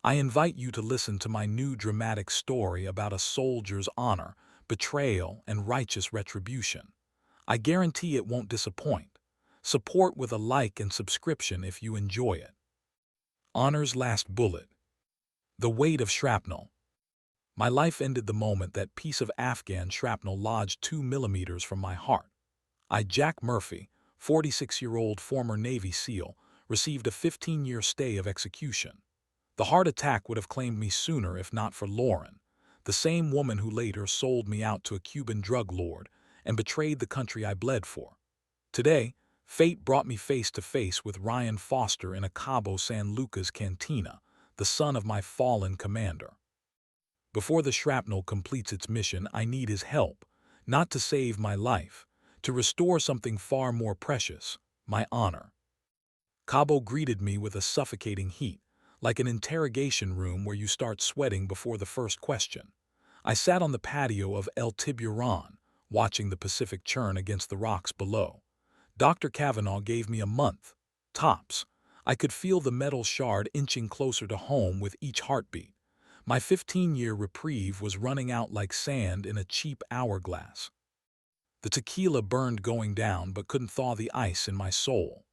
I invite you to listen to my new dramatic story about a soldier's honor, betrayal, and righteous retribution. I guarantee it won't disappoint. Support with a like and subscription if you enjoy it. Honor's last bullet. The weight of shrapnel. My life ended the moment that piece of Afghan shrapnel lodged 2 millimeters from my heart. Jack Murphy, 46-year-old former Navy SEAL, received a 15-year stay of execution. The heart attack would have claimed me sooner if not for Lauren, the same woman who later sold me out to a Cuban drug lord and betrayed the country I bled for. Today, fate brought me face to face with Ryan Foster in a Cabo San Lucas cantina, the son of my fallen commander. Before the shrapnel completes its mission, I need his help, not to save my life, to restore something far more precious, my honor. Cabo greeted me with a suffocating heat, like an interrogation room where you start sweating before the first question. I sat on the patio of El Tiburon, watching the Pacific churn against the rocks below. Dr. Kavanaugh gave me a month, tops. I could feel the metal shard inching closer to home with each heartbeat. My 15-year reprieve was running out like sand in a cheap hourglass. The tequila burned going down but couldn't thaw the ice in my soul.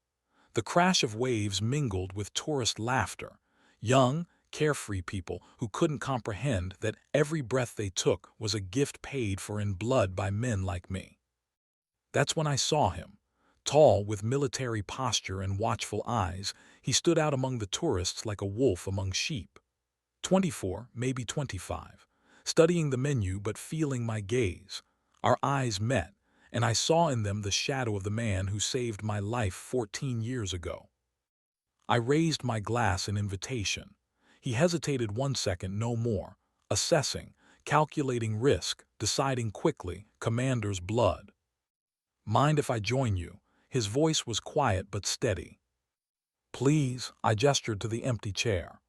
The crash of waves mingled with tourist laughter, young, carefree people who couldn't comprehend that every breath they took was a gift paid for in blood by men like me. That's when I saw him. Tall, with military posture and watchful eyes, he stood out among the tourists like a wolf among sheep. 24, maybe 25, studying the menu but feeling my gaze. Our eyes met, and I saw in them the shadow of the man who saved my life 14 years ago. I raised my glass in invitation. He hesitated 1 second, no more, assessing, calculating risk, deciding quickly, commander's blood. Mind if I join you? His voice was quiet but steady. Please, I gestured to the empty chair.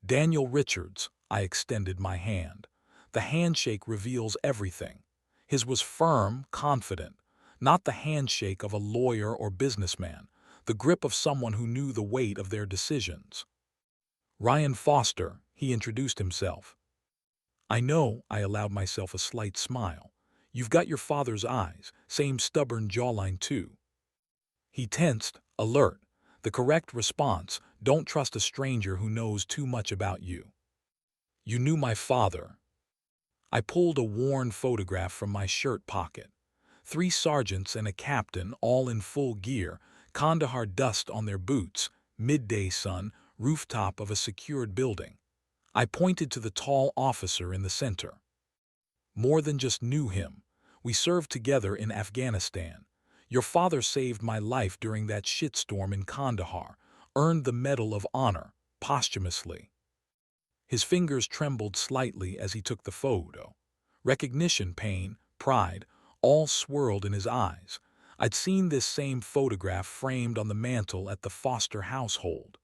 Daniel Richards, I extended my hand. The handshake reveals everything. His was firm, confident, not the handshake of a lawyer or businessman, the grip of someone who knew the weight of their decisions. Ryan Foster, he introduced himself. I know, I allowed myself a slight smile. You've got your father's eyes, same stubborn jawline too. He tensed, alert. The correct response, don't trust a stranger who knows too much about you. You knew my father. I pulled a worn photograph from my shirt pocket. 3 sergeants and a captain, all in full gear, Kandahar dust on their boots, midday sun, rooftop of a secured building. I pointed to the tall officer in the center. More than just knew him. We served together in Afghanistan. Your father saved my life during that shitstorm in Kandahar, earned the Medal of Honor, posthumously. His fingers trembled slightly as he took the photo. Recognition, pain, pride, all swirled in his eyes. I'd seen this same photograph framed on the mantel at the Foster household.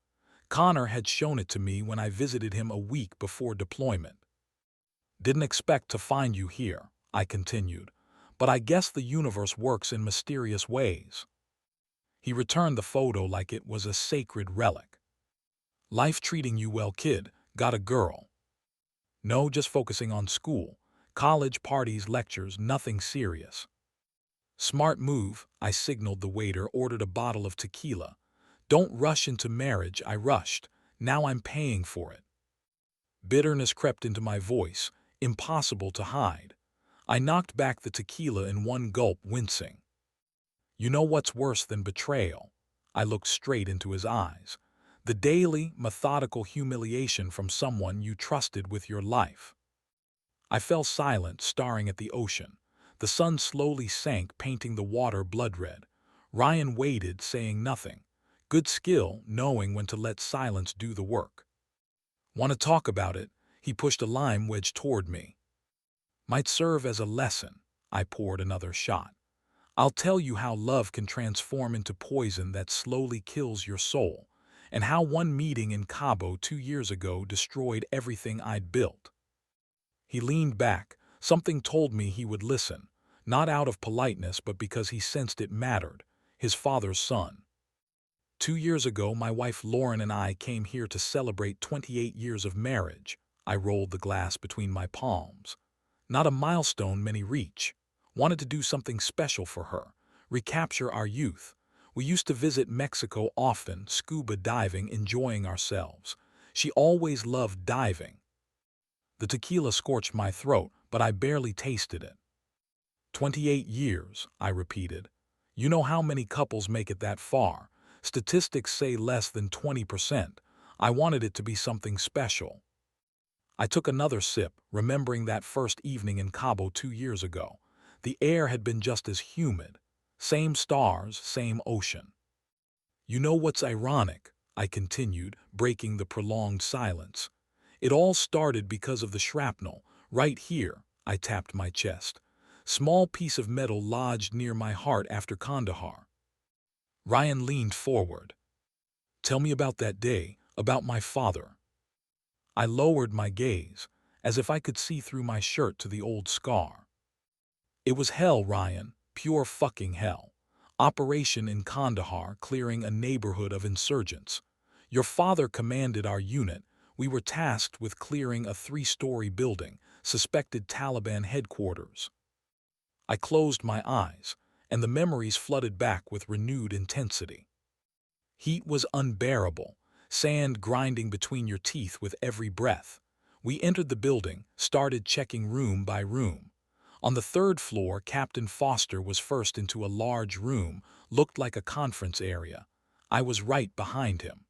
Connor had shown it to me when I visited him a week before deployment. Didn't expect to find you here, I continued, but I guess the universe works in mysterious ways. He returned the photo like it was a sacred relic. Life treating you well, kid. Got a girl? No, just focusing on school. College, parties, lectures, nothing serious. Smart move, I signaled the waiter, ordered a bottle of tequila. Don't rush into marriage, I rushed. Now I'm paying for it. Bitterness crept into my voice, impossible to hide. I knocked back the tequila in one gulp, wincing. You know what's worse than betrayal? I looked straight into his eyes. The daily, methodical humiliation from someone you trusted with your life. I fell silent, staring at the ocean. The sun slowly sank, painting the water blood red. Ryan waited, saying nothing. Good skill, knowing when to let silence do the work. Want to talk about it? He pushed a lime wedge toward me. Might serve as a lesson. I poured another shot. I'll tell you how love can transform into poison that slowly kills your soul, and how one meeting in Cabo 2 years ago destroyed everything I'd built. He leaned back. Something told me he would listen, not out of politeness but because he sensed it mattered, his father's son. 2 years ago, my wife Lauren and I came here to celebrate 28 years of marriage. I rolled the glass between my palms. Not a milestone many reach. Wanted to do something special for her, recapture our youth. We used to visit Mexico often, scuba diving, enjoying ourselves. She always loved diving. The tequila scorched my throat, but I barely tasted it. 28 years, I repeated. You know how many couples make it that far? Statistics say less than 20%. I wanted it to be something special. I took another sip, remembering that first evening in Cabo 2 years ago. The air had been just as humid. Same stars, same ocean. You know what's ironic? I continued, breaking the prolonged silence. It all started because of the shrapnel. Right here, I tapped my chest. Small piece of metal lodged near my heart after Kandahar. Ryan leaned forward. Tell me about that day, about my father. I lowered my gaze, as if I could see through my shirt to the old scar. It was hell, Ryan, pure fucking hell. Operation in Kandahar, clearing a neighborhood of insurgents. Your father commanded our unit. We were tasked with clearing a 3-story building, suspected Taliban headquarters. I closed my eyes, and the memories flooded back with renewed intensity. Heat was unbearable, sand grinding between your teeth with every breath. We entered the building, started checking room by room. On the 3rd floor, Captain Foster was first into a large room, looked like a conference area. I was right behind him.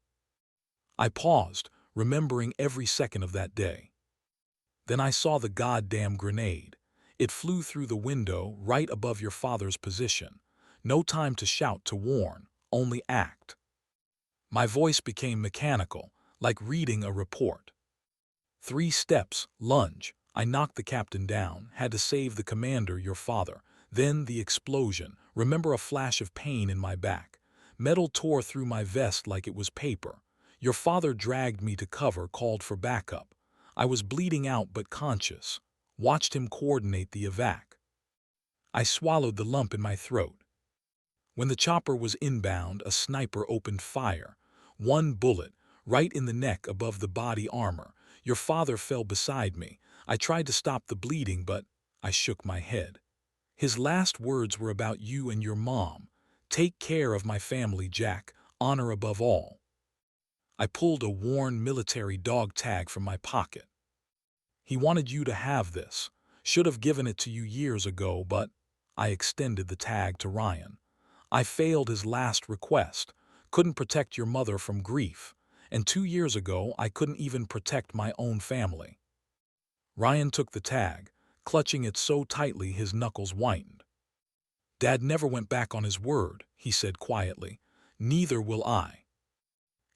I paused, remembering every second of that day. Then I saw the goddamn grenade. It flew through the window right above your father's position. No time to shout, to warn, only act. My voice became mechanical, like reading a report. 3 steps, lunge. I knocked the captain down, had to save the commander, your father. Then the explosion. Remember a flash of pain in my back. Metal tore through my vest like it was paper. Your father dragged me to cover, called for backup. I was bleeding out but conscious. Watched him coordinate the evac. I swallowed the lump in my throat. When the chopper was inbound, a sniper opened fire. 1 bullet, right in the neck above the body armor. Your father fell beside me. I tried to stop the bleeding, but I shook my head. His last words were about you and your mom. Take care of my family, Jack. Honor above all. I pulled a worn military dog tag from my pocket. He wanted you to have this. Should have given it to you years ago, but I extended the tag to Ryan. I failed his last request. Couldn't protect your mother from grief. And 2 years ago, I couldn't even protect my own family. Ryan took the tag, clutching it so tightly his knuckles whitened. Dad never went back on his word, he said quietly. Neither will I.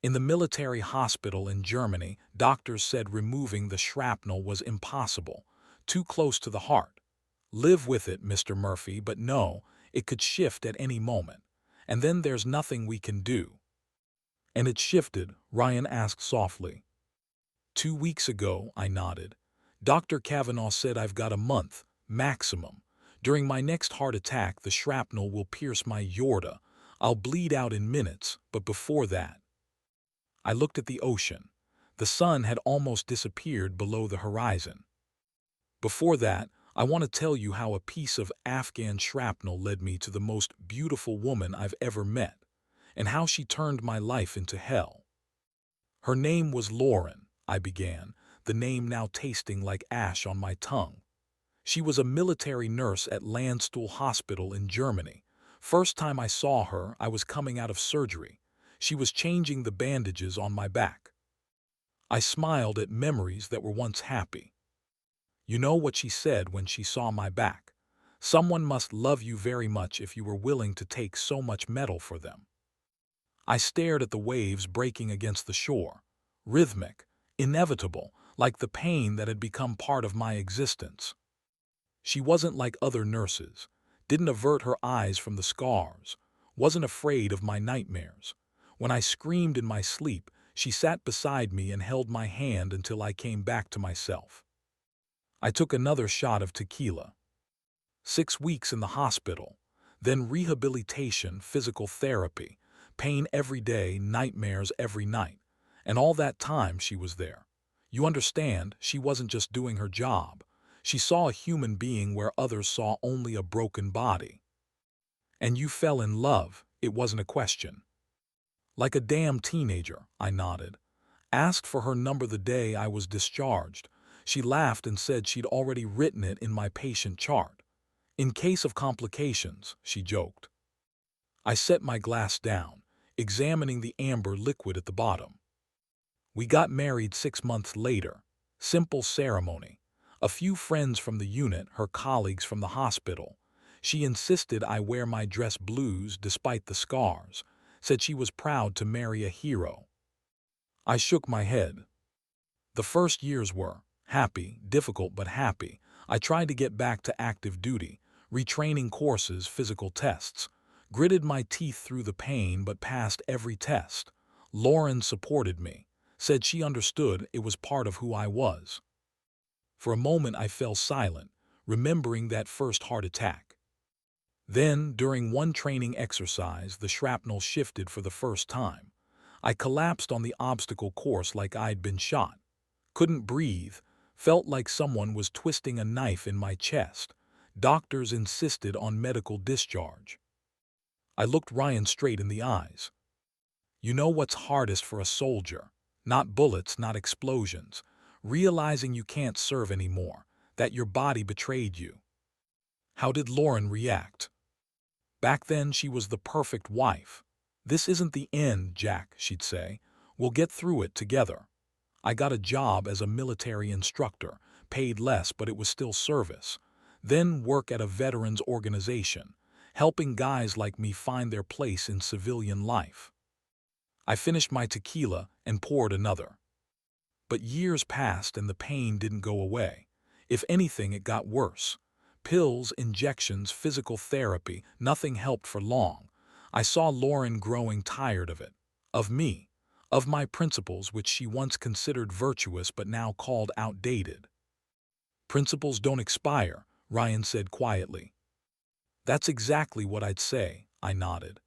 In the military hospital in Germany, doctors said removing the shrapnel was impossible, too close to the heart. Live with it, Mr. Murphy, but no, it could shift at any moment. And then there's nothing we can do. And it shifted, Ryan asked softly. 2 weeks ago, I nodded. Dr. Kavanaugh said I've got a month, maximum. During my next heart attack, the shrapnel will pierce my aorta. I'll bleed out in minutes, but before that. I looked at the ocean. The sun had almost disappeared below the horizon. Before that, I want to tell you how a piece of Afghan shrapnel led me to the most beautiful woman I've ever met, and how she turned my life into hell. Her name was Lauren, I began, the name now tasting like ash on my tongue. She was a military nurse at Landstuhl Hospital in Germany. First time I saw her, I was coming out of surgery. She was changing the bandages on my back. I smiled at memories that were once happy. You know what she said when she saw my back? Someone must love you very much if you were willing to take so much metal for them. I stared at the waves breaking against the shore. Rhythmic, inevitable, like the pain that had become part of my existence. She wasn't like other nurses, didn't avert her eyes from the scars, wasn't afraid of my nightmares. When I screamed in my sleep, she sat beside me and held my hand until I came back to myself. I took another shot of tequila. 6 weeks in the hospital, then rehabilitation, physical therapy, Pain every day, nightmares every night. And all that time she was there. You understand, she wasn't just doing her job. She saw a human being where others saw only a broken body. And you fell in love, it wasn't a question. Like a damn teenager, I nodded. Asked for her number the day I was discharged. She laughed and said she'd already written it in my patient chart. In case of complications, she joked. I set my glass down, examining the amber liquid at the bottom. We got married 6 months later. Simple ceremony. A few friends from the unit, her colleagues from the hospital. She insisted I wear my dress blues despite the scars, said she was proud to marry a hero. I shook my head. The first years were happy, difficult but happy. I tried to get back to active duty, retraining courses, physical tests. Gritted my teeth through the pain but passed every test. Lauren supported me, said she understood it was part of who I was. For a moment I fell silent, remembering that first heart attack. Then, during one training exercise, the shrapnel shifted for the first time. I collapsed on the obstacle course like I'd been shot. Couldn't breathe, felt like someone was twisting a knife in my chest. Doctors insisted on medical discharge. I looked Ryan straight in the eyes. You know what's hardest for a soldier? Not bullets, not explosions. Realizing you can't serve anymore, that your body betrayed you. How did Lauren react? Back then she was the perfect wife. This isn't the end, Jack, she'd say. We'll get through it together. I got a job as a military instructor, paid less but it was still service. Then work at a veterans organization, helping guys like me find their place in civilian life. I finished my tequila and poured another. But years passed and the pain didn't go away. If anything, it got worse. Pills, injections, physical therapy, nothing helped for long. I saw Lauren growing tired of it, of me, of my principles which she once considered virtuous but now called outdated. Principles don't expire, Ryan said quietly. That's exactly what I'd say, I nodded.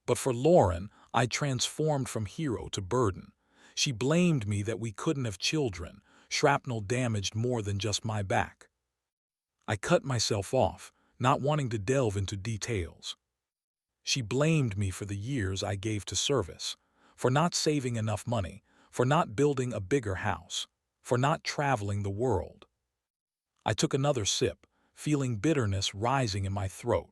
But for Lauren, I transformed from hero to burden. She blamed me that we couldn't have children. Shrapnel damaged more than just my back. I cut myself off, not wanting to delve into details. She blamed me for the years I gave to service, for not saving enough money, for not building a bigger house, for not traveling the world. I took another sip, feeling bitterness rising in my throat.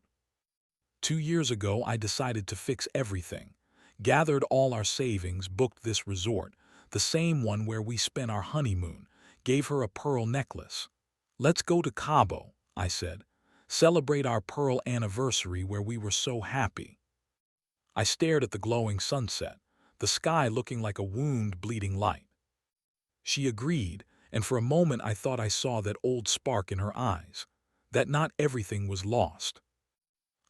2 years ago, I decided to fix everything. Gathered all our savings, booked this resort, the same one where we spent our honeymoon, gave her a pearl necklace. Let's go to Cabo, I said. Celebrate our pearl anniversary where we were so happy. I stared at the glowing sunset, the sky looking like a wound bleeding light. She agreed, and for a moment I thought I saw that old spark in her eyes, that not everything was lost.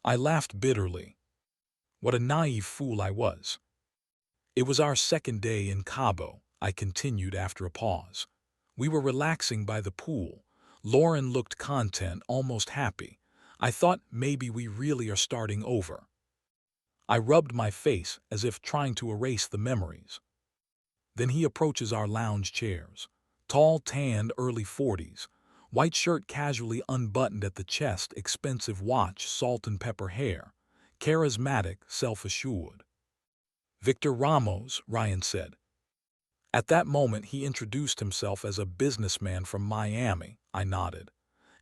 I laughed bitterly. What a naive fool I was. It was our second day in Cabo, I continued after a pause. We were relaxing by the pool. Lauren looked content, almost happy. I thought maybe we really are starting over. I rubbed my face as if trying to erase the memories. Then he approaches our lounge chairs. Tall, tanned, early 40s. White shirt casually unbuttoned at the chest, expensive watch, salt and pepper hair. Charismatic, self-assured. Victor Ramos, Ryan said. At that moment, he introduced himself as a businessman from Miami. I nodded.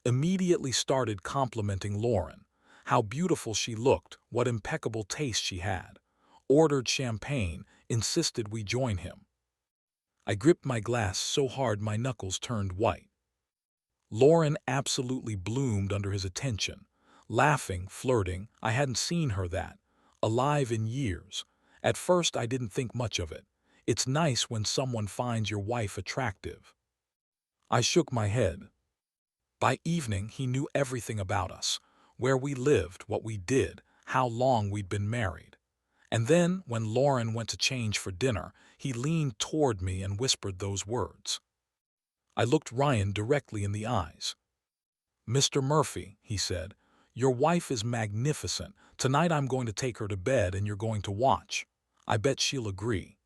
Immediately started complimenting Lauren. How beautiful she looked, what impeccable taste she had. Ordered champagne, insisted we join him. I gripped my glass so hard my knuckles turned white. Lauren absolutely bloomed under his attention. Laughing, flirting, I hadn't seen her that. Alive in years. At first I didn't think much of it. It's nice when someone finds your wife attractive. I shook my head. By evening he knew everything about us. Where we lived, what we did, how long we'd been married. And then, when Lauren went to change for dinner, he leaned toward me and whispered those words. I looked Ryan directly in the eyes. Mr. Murphy, he said, your wife is magnificent. Tonight I'm going to take her to bed and you're going to watch. I bet she'll agree.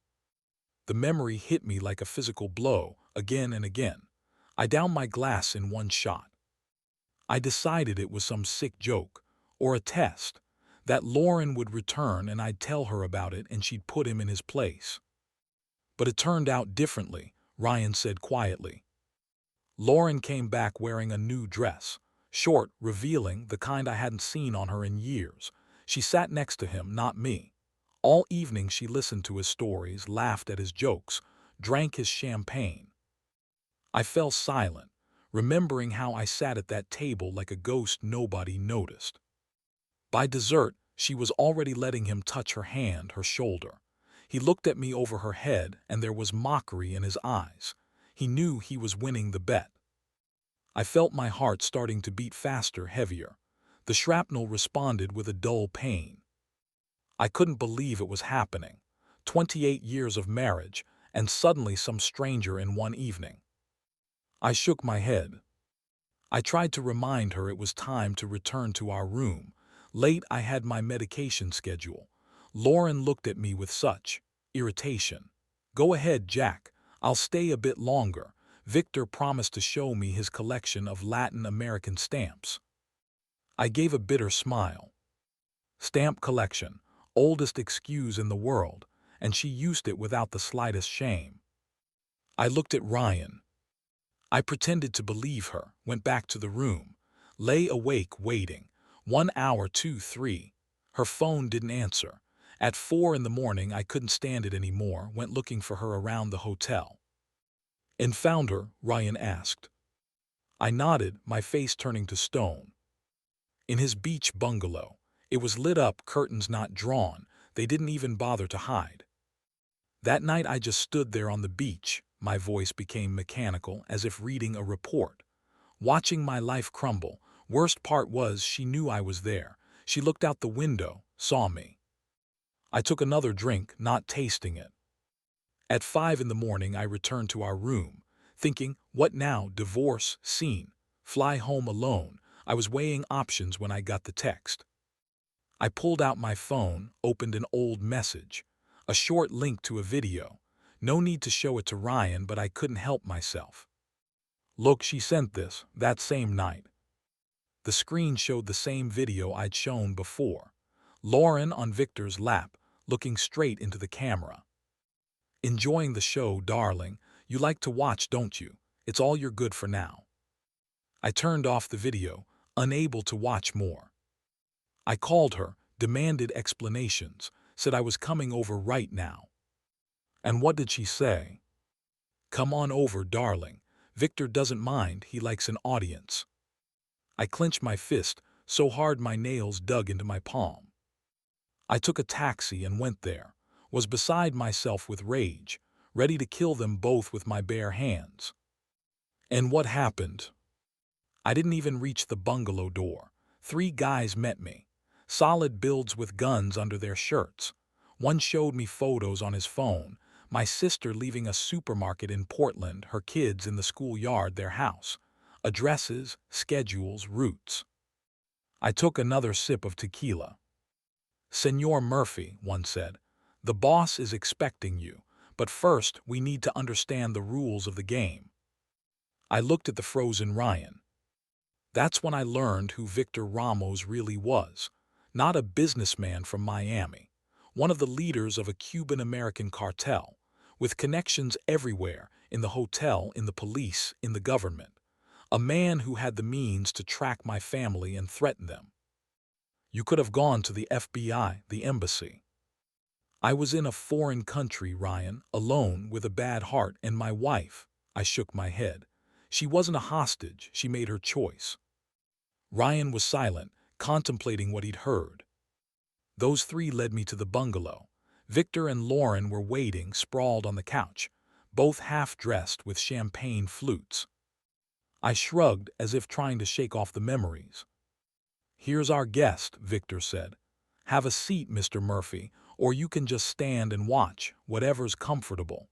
The memory hit me like a physical blow, again and again. I downed my glass in one shot. I decided it was some sick joke, or a test, that Lauren would return and I'd tell her about it and she'd put him in his place. But it turned out differently, Ryan said quietly. Lauren came back wearing a new dress, short, revealing, the kind I hadn't seen on her in years. She sat next to him, not me. All evening she listened to his stories, laughed at his jokes, drank his champagne. I fell silent, remembering how I sat at that table like a ghost nobody noticed. By dessert, she was already letting him touch her hand, her shoulder. He looked at me over her head, and there was mockery in his eyes. He knew he was winning the bet. I felt my heart starting to beat faster, heavier. The shrapnel responded with a dull pain. I couldn't believe it was happening. 28 years of marriage, and suddenly some stranger in one evening. I shook my head. I tried to remind her it was time to return to our room. Late, I had my medication schedule. Lauren looked at me with such irritation. Go ahead, Jack. I'll stay a bit longer. Victor promised to show me his collection of Latin American stamps. I gave a bitter smile. Stamp collection, oldest excuse in the world, and she used it without the slightest shame. I looked at Ryan. I pretended to believe her, went back to the room, lay awake waiting. 1 hour, 2, 3. Her phone didn't answer. At 4 in the morning, I couldn't stand it anymore, went looking for her around the hotel. And found her? Ryan asked. I nodded, my face turning to stone. In his beach bungalow. It was lit up, curtains not drawn. They didn't even bother to hide. That night I just stood there on the beach. My voice became mechanical, as if reading a report. Watching my life crumble. Worst part was she knew I was there. She looked out the window, saw me. I took another drink, not tasting it. At 5 in the morning I returned to our room, thinking, what now, divorce, scene, fly home alone. I was weighing options when I got the text. I pulled out my phone, opened an old message, a short link to a video. No need to show it to Ryan, but I couldn't help myself. Look, she sent this, that same night. The screen showed the same video I'd shown before. Lauren on Victor's lap, looking straight into the camera. Enjoying the show, darling. You like to watch, don't you? It's all you're good for now. I turned off the video, unable to watch more. I called her, demanded explanations, said I was coming over right now. And what did she say? Come on over, darling. Victor doesn't mind, he likes an audience. I clenched my fist, so hard my nails dug into my palm. I took a taxi and went there, was beside myself with rage, ready to kill them both with my bare hands. And what happened? I didn't even reach the bungalow door. 3 guys met me. Solid builds with guns under their shirts. One showed me photos on his phone, my sister leaving a supermarket in Portland, her kids in the schoolyard, their house. Addresses, schedules, routes. I took another sip of tequila. Senor Murphy, one said, the boss is expecting you, but first we need to understand the rules of the game. I looked at the frozen Ryan. That's when I learned who Victor Ramos really was. Not a businessman from Miami, one of the leaders of a Cuban-American cartel, with connections everywhere, in the hotel, in the police, in the government. A man who had the means to track my family and threaten them. You could have gone to the FBI, the embassy. I was in a foreign country, Ryan, alone with a bad heart, and my wife. I shook my head. She wasn't a hostage, she made her choice. Ryan was silent, contemplating what he'd heard. Those 3 led me to the bungalow. Victor and Lauren were waiting, sprawled on the couch, both half-dressed with champagne flutes. I shrugged as if trying to shake off the memories. Here's our guest, Victor said. Have a seat, Mr. Murphy, or you can just stand and watch, whatever's comfortable.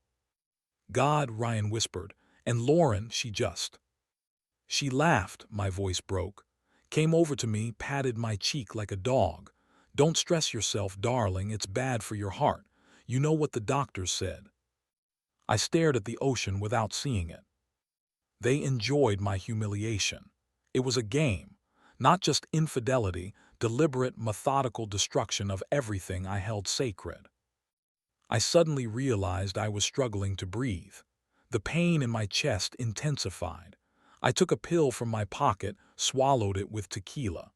God, Ryan whispered, and Lauren, She laughed, my voice broke, came over to me, patted my cheek like a dog. Don't stress yourself, darling, it's bad for your heart. You know what the doctors said. I stared at the ocean without seeing it. They enjoyed my humiliation. It was a game, not just infidelity, deliberate, methodical destruction of everything I held sacred. I suddenly realized I was struggling to breathe. The pain in my chest intensified. I took a pill from my pocket, swallowed it with tequila.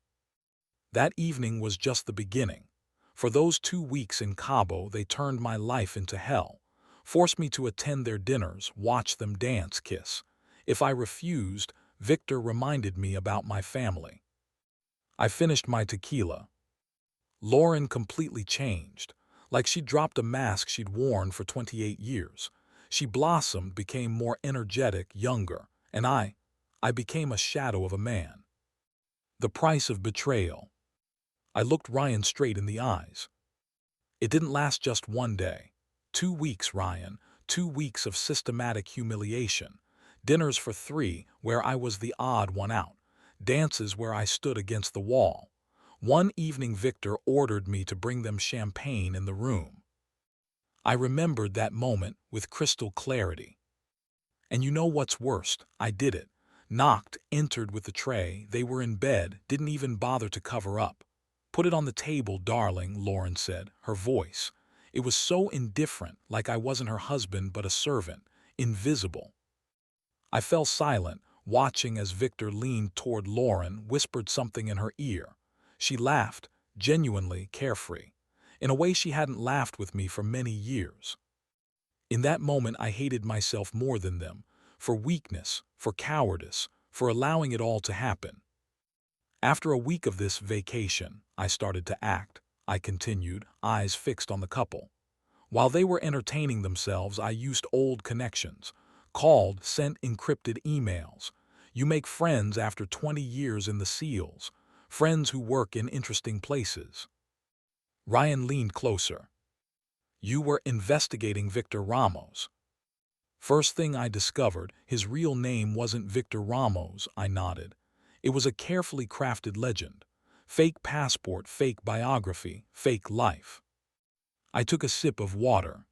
That evening was just the beginning. For those 2 weeks in Cabo, they turned my life into hell, forced me to attend their dinners, watch them dance, kiss. If I refused, Victor reminded me about my family. I finished my tequila. Lauren completely changed, like she'd dropped a mask she'd worn for 28 years. She blossomed, became more energetic, younger, and I became a shadow of a man. The price of betrayal. I looked Ryan straight in the eyes. It didn't last just one day. 2 weeks, Ryan, 2 weeks of systematic humiliation. Dinners for three where I was the odd one out. Dances where I stood against the wall. One evening Victor ordered me to bring them champagne in the room. I remembered that moment with crystal clarity. And you know what's worst? I did it. Knocked, entered with the tray, they were in bed, didn't even bother to cover up. Put it on the table, darling, Lauren said, her voice. It was so indifferent, like I wasn't her husband but a servant, invisible. I fell silent, watching as Victor leaned toward Lauren, whispered something in her ear. She laughed, genuinely carefree, in a way she hadn't laughed with me for many years. In that moment I hated myself more than them, for weakness, for cowardice, for allowing it all to happen. After a week of this vacation, I started to act. I continued, eyes fixed on the couple. While they were entertaining themselves, I used old connections. Called, sent encrypted emails. You make friends after 20 years in the SEALs. Friends who work in interesting places. Ryan leaned closer. You were investigating Victor Ramos. First thing I discovered, his real name wasn't Victor Ramos, I nodded. It was a carefully crafted legend. Fake passport, fake biography, fake life. I took a sip of water.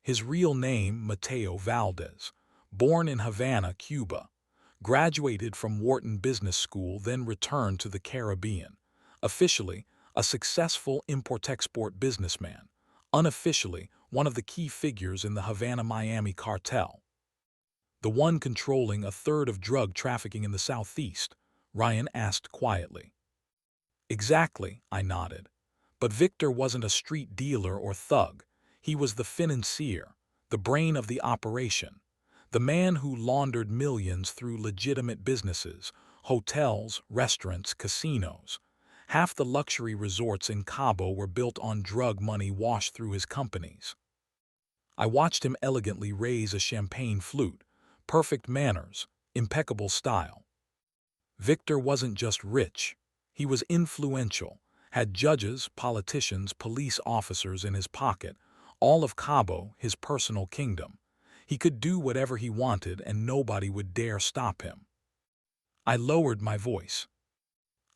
His real name, Mateo Valdez. Born in Havana, Cuba. Graduated from Wharton Business School, then returned to the Caribbean. Officially, a successful import-export businessman. Unofficially, one of the key figures in the Havana-Miami cartel. The one controlling a third of drug trafficking in the Southeast, Ryan asked quietly. Exactly, I nodded. But Victor wasn't a street dealer or thug. He was the financier, the brain of the operation. The man who laundered millions through legitimate businesses, hotels, restaurants, casinos. Half the luxury resorts in Cabo were built on drug money washed through his companies. I watched him elegantly raise a champagne flute, perfect manners, impeccable style. Victor wasn't just rich, he was influential, had judges, politicians, police officers in his pocket, all of Cabo his personal kingdom. He could do whatever he wanted and nobody would dare stop him. I lowered my voice.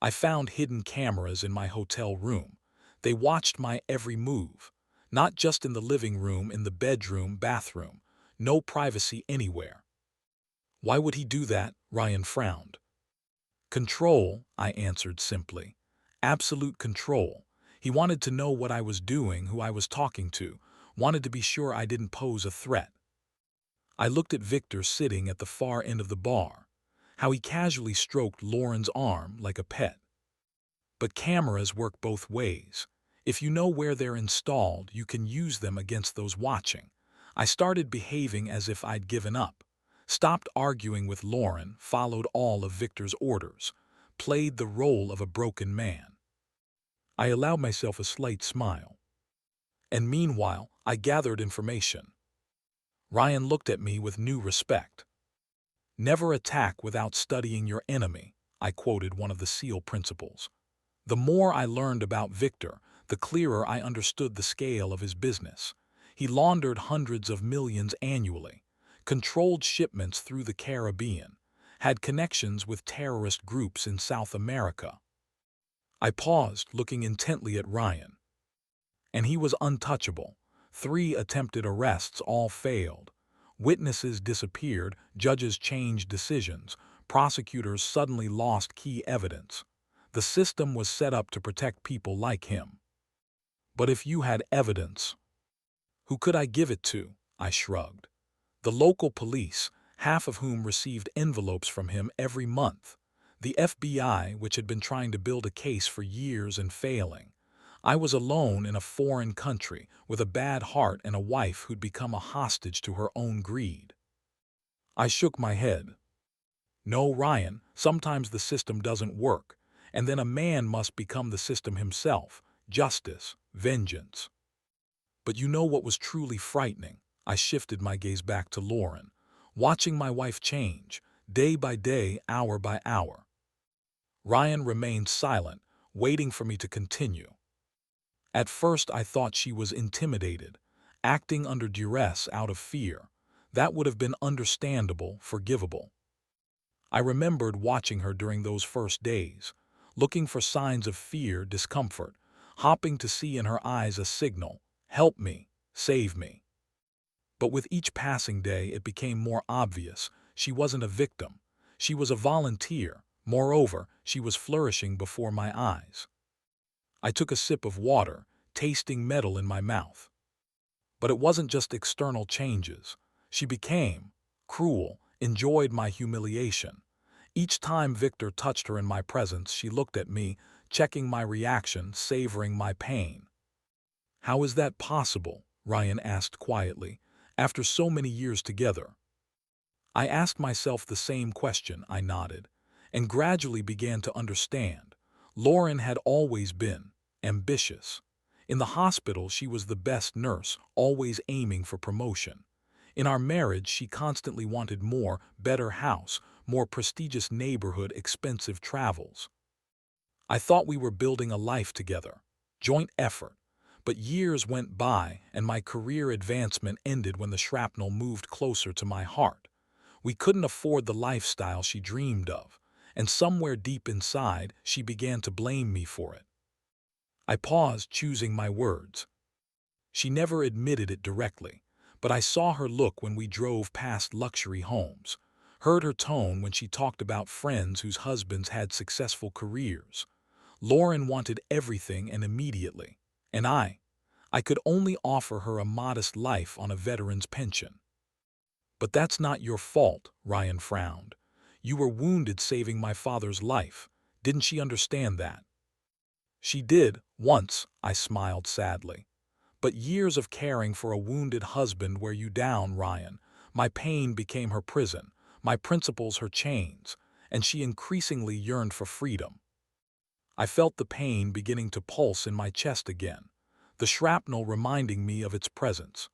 I found hidden cameras in my hotel room. They watched my every move. Not just in the living room, in the bedroom, bathroom. No privacy anywhere. Why would he do that? Ryan frowned. Control, I answered simply. Absolute control. He wanted to know what I was doing, who I was talking to, wanted to be sure I didn't pose a threat. I looked at Victor sitting at the far end of the bar, how he casually stroked Lauren's arm like a pet. But cameras work both ways. If you know where they're installed, you can use them against those watching. I started behaving as if I'd given up. Stopped arguing with Lauren, followed all of Victor's orders, played the role of a broken man. I allowed myself a slight smile. And meanwhile, I gathered information. Ryan looked at me with new respect. Never attack without studying your enemy, I quoted one of the SEAL principles. The more I learned about Victor, the clearer I understood the scale of his business. He laundered hundreds of millions annually, controlled shipments through the Caribbean, had connections with terrorist groups in South America. I paused, looking intently at Ryan. And he was untouchable. 3 attempted arrests all failed. Witnesses disappeared, judges changed decisions, prosecutors suddenly lost key evidence. The system was set up to protect people like him. But if you had evidence, who could I give it to? I shrugged. The local police, half of whom received envelopes from him every month. The FBI, which had been trying to build a case for years and failing. I was alone in a foreign country, with a bad heart and a wife who'd become a hostage to her own greed. I shook my head. No, Ryan, sometimes the system doesn't work, and then a man must become the system himself. Justice, vengeance. But you know what was truly frightening? I shifted my gaze back to Lauren, watching my wife change, day by day, hour by hour. Ryan remained silent, waiting for me to continue. At first I thought she was intimidated, acting under duress out of fear. That would have been understandable, forgivable. I remembered watching her during those first days, looking for signs of fear, discomfort, hoping to see in her eyes a signal, help me, save me. But with each passing day it became more obvious. She wasn't a victim. She was a volunteer. Moreover, she was flourishing before my eyes. I took a sip of water, tasting metal in my mouth. But it wasn't just external changes. She became cruel, enjoyed my humiliation. Each time Victor touched her in my presence, she looked at me, checking my reaction, savoring my pain. How is that possible? Ryan asked quietly, after so many years together. I asked myself the same question, I nodded, and gradually began to understand. Lauren had always been ambitious. In the hospital, she was the best nurse, always aiming for promotion. In our marriage, she constantly wanted more, better house, more prestigious neighborhood, expensive travels. I thought we were building a life together, joint effort. But years went by, and my career advancement ended when the shrapnel moved closer to my heart. We couldn't afford the lifestyle she dreamed of, and somewhere deep inside, she began to blame me for it. I paused, choosing my words. She never admitted it directly, but I saw her look when we drove past luxury homes, heard her tone when she talked about friends whose husbands had successful careers. Lauren wanted everything and immediately, and I could only offer her a modest life on a veteran's pension. But that's not your fault, Ryan frowned. You were wounded saving my father's life. Didn't she understand that? She did, once, I smiled sadly. But years of caring for a wounded husband wear you down, Ryan. My pain became her prison, my principles her chains, and she increasingly yearned for freedom. I felt the pain beginning to pulse in my chest again, the shrapnel reminding me of its presence.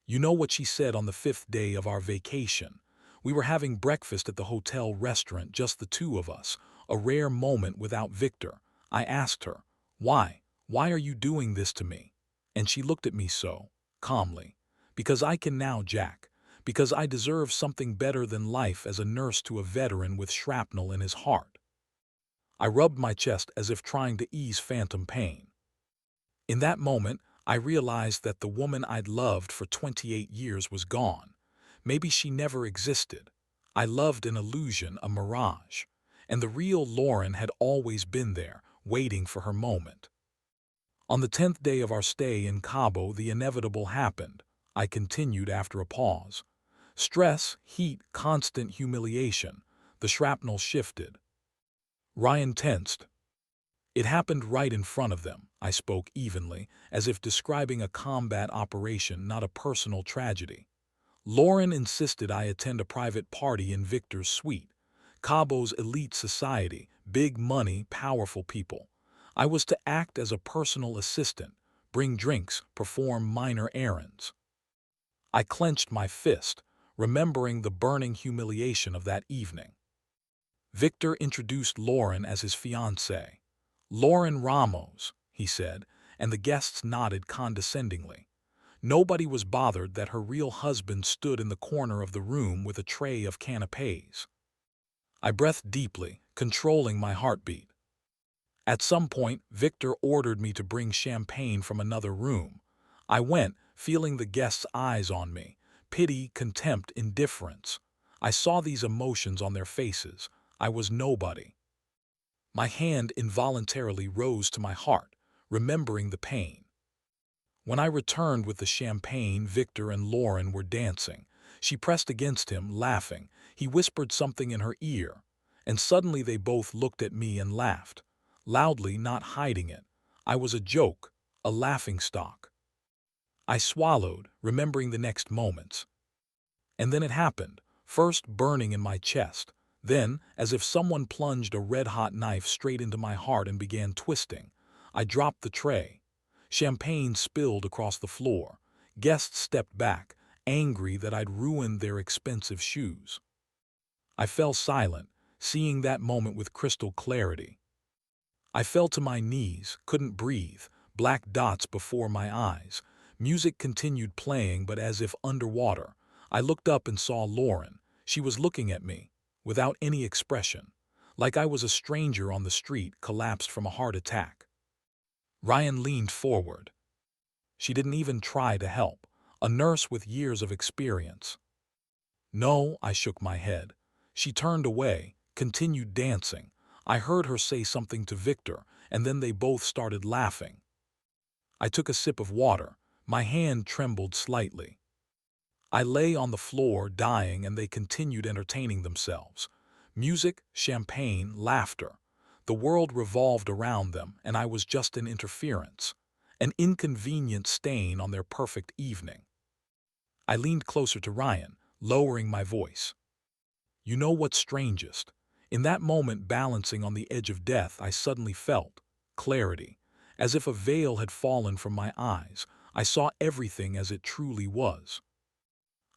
You know what she said on the 5th day of our vacation? We were having breakfast at the hotel restaurant, just the two of us, a rare moment without Victor. I asked her, "Why? Why are you doing this to me?" And she looked at me so, calmly. "Because I can now, Jack. Because I deserve something better than life as a nurse to a veteran with shrapnel in his heart." I rubbed my chest as if trying to ease phantom pain. In that moment, I realized that the woman I'd loved for 28 years was gone. Maybe she never existed. I loved an illusion, a mirage. And the real Lauren had always been there, waiting for her moment. On the 10th day of our stay in Cabo, the inevitable happened. I continued after a pause. Stress, heat, constant humiliation. The shrapnel shifted. Ryan tensed. It happened right in front of them, I spoke evenly, as if describing a combat operation, not a personal tragedy. Lauren insisted I attend a private party in Victor's suite. Cabo's elite society, big money, powerful people. I was to act as a personal assistant, bring drinks, perform minor errands. I clenched my fist, remembering the burning humiliation of that evening. Victor introduced Lauren as his fiancée. "Lauren Ramos," he said, and the guests nodded condescendingly. Nobody was bothered that her real husband stood in the corner of the room with a tray of canapés. I breathed deeply, controlling my heartbeat. At some point, Victor ordered me to bring champagne from another room. I went, feeling the guests' eyes on me. Pity, contempt, indifference. I saw these emotions on their faces. I was nobody. My hand involuntarily rose to my heart, remembering the pain. When I returned with the champagne, Victor and Lauren were dancing. She pressed against him, laughing. He whispered something in her ear, and suddenly they both looked at me and laughed, loudly, not hiding it. I was a joke, a laughingstock. I swallowed, remembering the next moments. And then it happened, first burning in my chest, then, as if someone plunged a red-hot knife straight into my heart and began twisting. I dropped the tray. Champagne spilled across the floor. Guests stepped back, angry that I'd ruined their expensive shoes. I fell silent, seeing that moment with crystal clarity. I fell to my knees, couldn't breathe, black dots before my eyes. Music continued playing, but as if underwater. I looked up and saw Lauren. She was looking at me, without any expression, like I was a stranger on the street, collapsed from a heart attack. Ryan leaned forward. She didn't even try to help, a nurse with years of experience. No, I shook my head. She turned away, continued dancing. I heard her say something to Victor, and then they both started laughing. I took a sip of water. My hand trembled slightly. I lay on the floor, dying, and they continued entertaining themselves. Music, champagne, laughter. The world revolved around them, and I was just an interference, an inconvenient stain on their perfect evening. I leaned closer to Ryan, lowering my voice. You know what's strangest? In that moment, balancing on the edge of death, I suddenly felt clarity. As if a veil had fallen from my eyes, I saw everything as it truly was.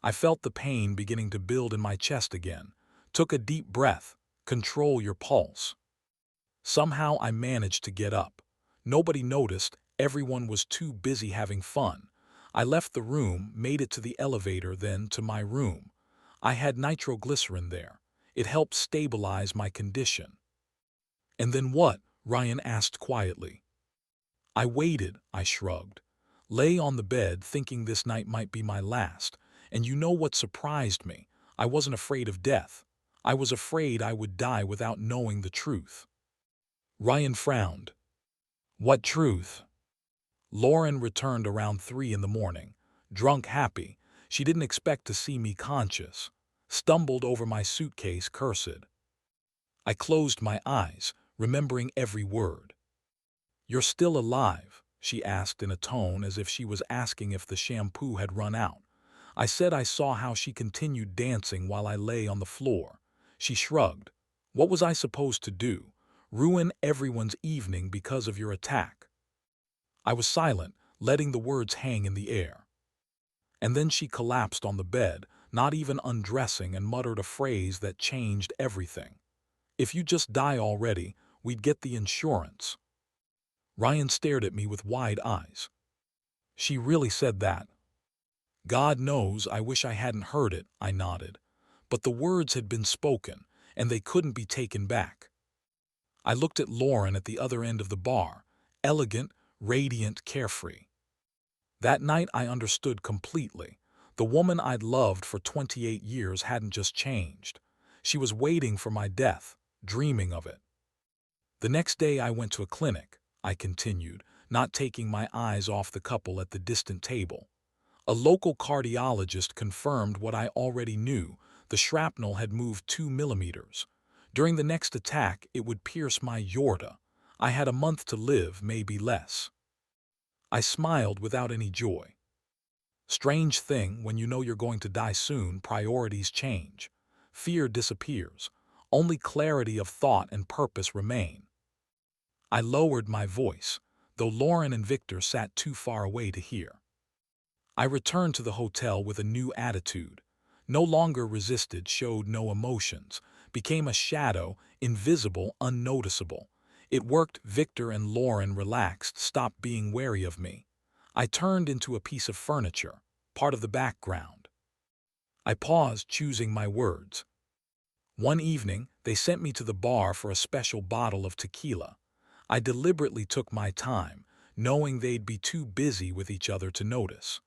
I felt the pain beginning to build in my chest again. Took a deep breath. Control your pulse. Somehow I managed to get up. Nobody noticed. Everyone was too busy having fun. I left the room, made it to the elevator, then to my room. I had nitroglycerin there. It helped stabilize my condition. And then what? Ryan asked quietly. I waited, I shrugged. Lay on the bed thinking this night might be my last. And you know what surprised me? I wasn't afraid of death. I was afraid I would die without knowing the truth. Ryan frowned. What truth? Lauren returned around 3 in the morning, drunk, happy. She didn't expect to see me conscious. Stumbled over my suitcase, cursed. I closed my eyes, remembering every word. You're still alive, she asked in a tone as if she was asking if the shampoo had run out. I said I saw how she continued dancing while I lay on the floor. She shrugged. What was I supposed to do? Ruin everyone's evening because of your attack? I was silent, letting the words hang in the air. And then she collapsed on the bed, not even undressing, and muttered a phrase that changed everything. If you just die already, we'd get the insurance. Ryan stared at me with wide eyes. She really said that? God knows, I wish I hadn't heard it, I nodded. But the words had been spoken, and they couldn't be taken back. I looked at Lauren at the other end of the bar, elegant, radiant, carefree. That night I understood completely. The woman I'd loved for 28 years hadn't just changed. She was waiting for my death, dreaming of it. The next day I went to a clinic, I continued, not taking my eyes off the couple at the distant table. A local cardiologist confirmed what I already knew. The shrapnel had moved 2 millimeters. During the next attack, it would pierce my aorta. I had a month to live, maybe less. I smiled without any joy. Strange thing, when you know you're going to die soon, priorities change. Fear disappears. Only clarity of thought and purpose remain. I lowered my voice, though Lauren and Victor sat too far away to hear. I returned to the hotel with a new attitude. No longer resisted, showed no emotions, became a shadow, invisible, unnoticeable. It worked. Victor and Lauren relaxed, stopped being wary of me. I turned into a piece of furniture, part of the background. I paused, choosing my words. One evening, they sent me to the bar for a special bottle of tequila. I deliberately took my time, knowing they'd be too busy with each other to notice.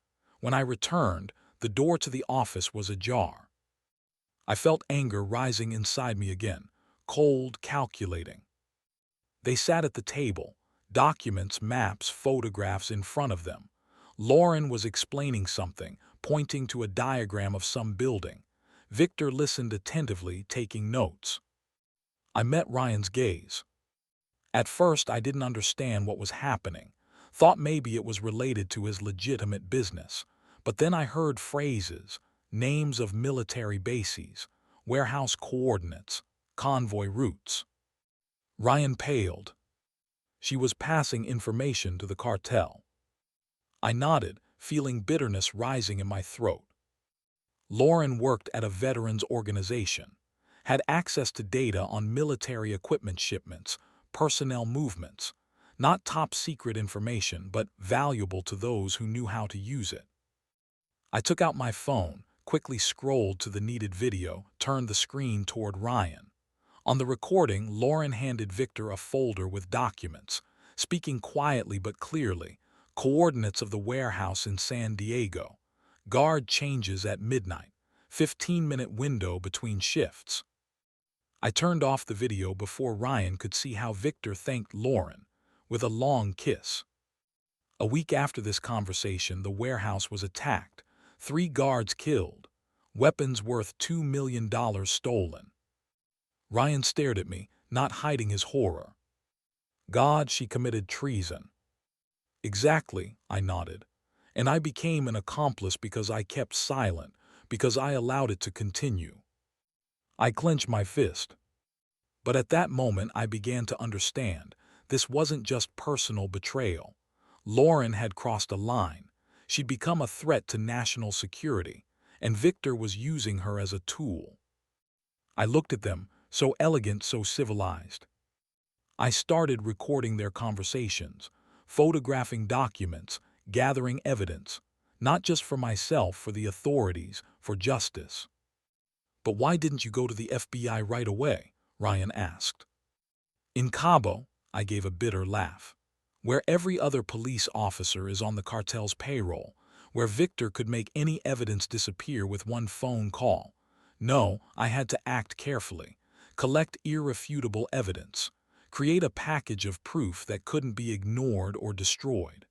When I returned, the door to the office was ajar. I felt anger rising inside me again, cold, calculating. They sat at the table, documents, maps, photographs in front of them. Lauren was explaining something, pointing to a diagram of some building. Victor listened attentively, taking notes. I met Ryan's gaze. At first, I didn't understand what was happening, thought maybe it was related to his legitimate business. But then I heard phrases, names of military bases, warehouse coordinates, convoy routes. Ryan paled. She was passing information to the cartel. I nodded, feeling bitterness rising in my throat. Lauren worked at a veterans organization, had access to data on military equipment shipments, personnel movements, not top-secret information, but valuable to those who knew how to use it. I took out my phone, quickly scrolled to the needed video, turned the screen toward Ryan. On the recording, Lauren handed Victor a folder with documents, speaking quietly but clearly, coordinates of the warehouse in San Diego, guard changes at midnight, 15-minute window between shifts. I turned off the video before Ryan could see how Victor thanked Lauren, with a long kiss. A week after this conversation, the warehouse was attacked, 3 guards killed, weapons worth $2 million stolen. Ryan stared at me, not hiding his horror. God, she committed treason. Exactly, I nodded. And I became an accomplice because I kept silent, because I allowed it to continue. I clenched my fist. But at that moment I began to understand. This wasn't just personal betrayal. Lauren had crossed a line. She'd become a threat to national security, and Victor was using her as a tool. I looked at them, so elegant, so civilized. I started recording their conversations, photographing documents, gathering evidence, not just for myself, for the authorities, for justice. But why didn't you go to the FBI right away? Ryan asked. In Cabo, I gave a bitter laugh, where every other police officer is on the cartel's payroll, where Victor could make any evidence disappear with one phone call. No, I had to act carefully, collect irrefutable evidence, create a package of proof that couldn't be ignored or destroyed.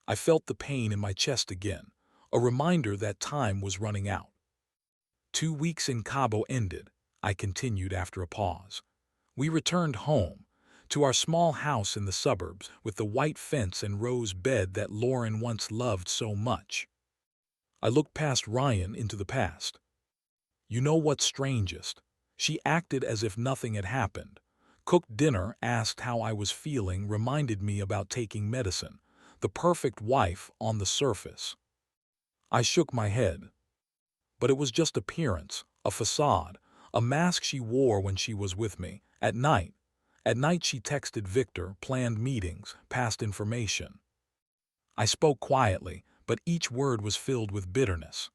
I felt the pain in my chest again, a reminder that time was running out. 2 weeks in Cabo ended, I continued after a pause. We returned home, to our small house in the suburbs with the white fence and rose bed that Lauren once loved so much. I looked past Ryan into the past. You know what's strangest? She acted as if nothing had happened. Cooked dinner, asked how I was feeling, reminded me about taking medicine. The perfect wife on the surface. I shook my head. But it was just appearance, a facade, a mask she wore when she was with me. At night she texted Victor, planned meetings, passed information. I spoke quietly, but each word was filled with bitterness.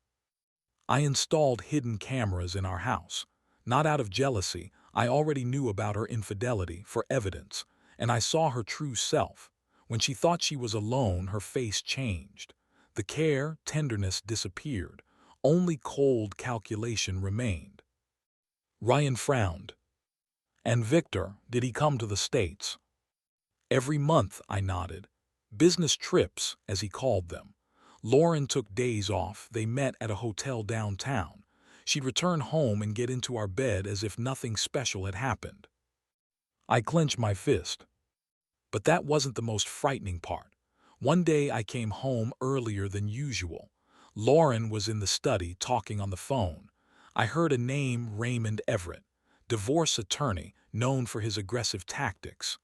I installed hidden cameras in our house. Not out of jealousy, I already knew about her infidelity, for evidence, and I saw her true self. When she thought she was alone, her face changed. The care, tenderness disappeared. Only cold calculation remained. Ryan frowned. And Victor, did he come to the States? Every month, I nodded. Business trips, as he called them. Lauren took days off. They met at a hotel downtown. She'd return home and get into our bed as if nothing special had happened. I clenched my fist. But that wasn't the most frightening part. One day I came home earlier than usual. Lauren was in the study talking on the phone. I heard a name, Raymond Everett, divorce attorney known for his aggressive tactics.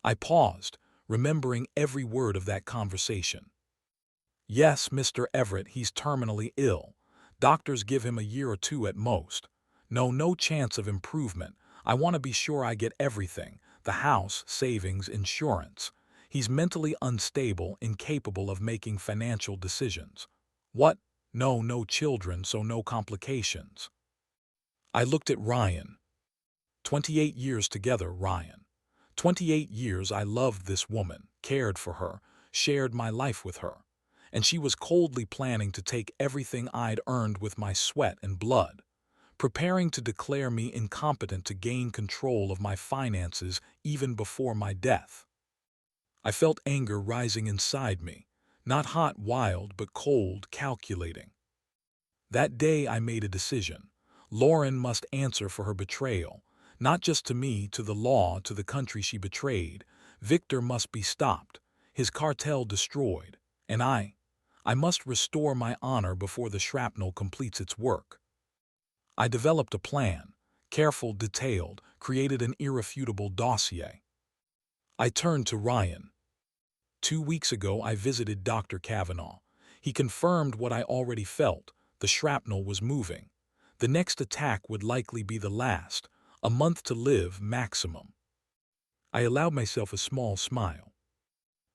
I paused, remembering every word of that conversation. Yes, Mr. Everett, he's terminally ill. Doctors give him a year or 2 at most. No chance of improvement. I want to be sure I get everything. The house, savings, insurance. He's mentally unstable, incapable of making financial decisions. What? No children, so no complications. I looked at Ryan. 28 years together, Ryan. 28 years I loved this woman, cared for her, shared my life with her. and she was coldly planning to take everything I'd earned with my sweat and blood, preparing to declare me incompetent to gain control of my finances even before my death. I felt anger rising inside me, not hot, wild, but cold, calculating. That day I made a decision. Lauren must answer for her betrayal, not just to me, to the law, to the country she betrayed. Victor must be stopped, his cartel destroyed, and I must restore my honor before the shrapnel completes its work. I developed a plan, careful, detailed, created an irrefutable dossier. I turned to Ryan. 2 weeks ago I visited Dr. Kavanaugh. He confirmed what I already felt. The shrapnel was moving. The next attack would likely be the last, a month to live maximum. I allowed myself a small smile.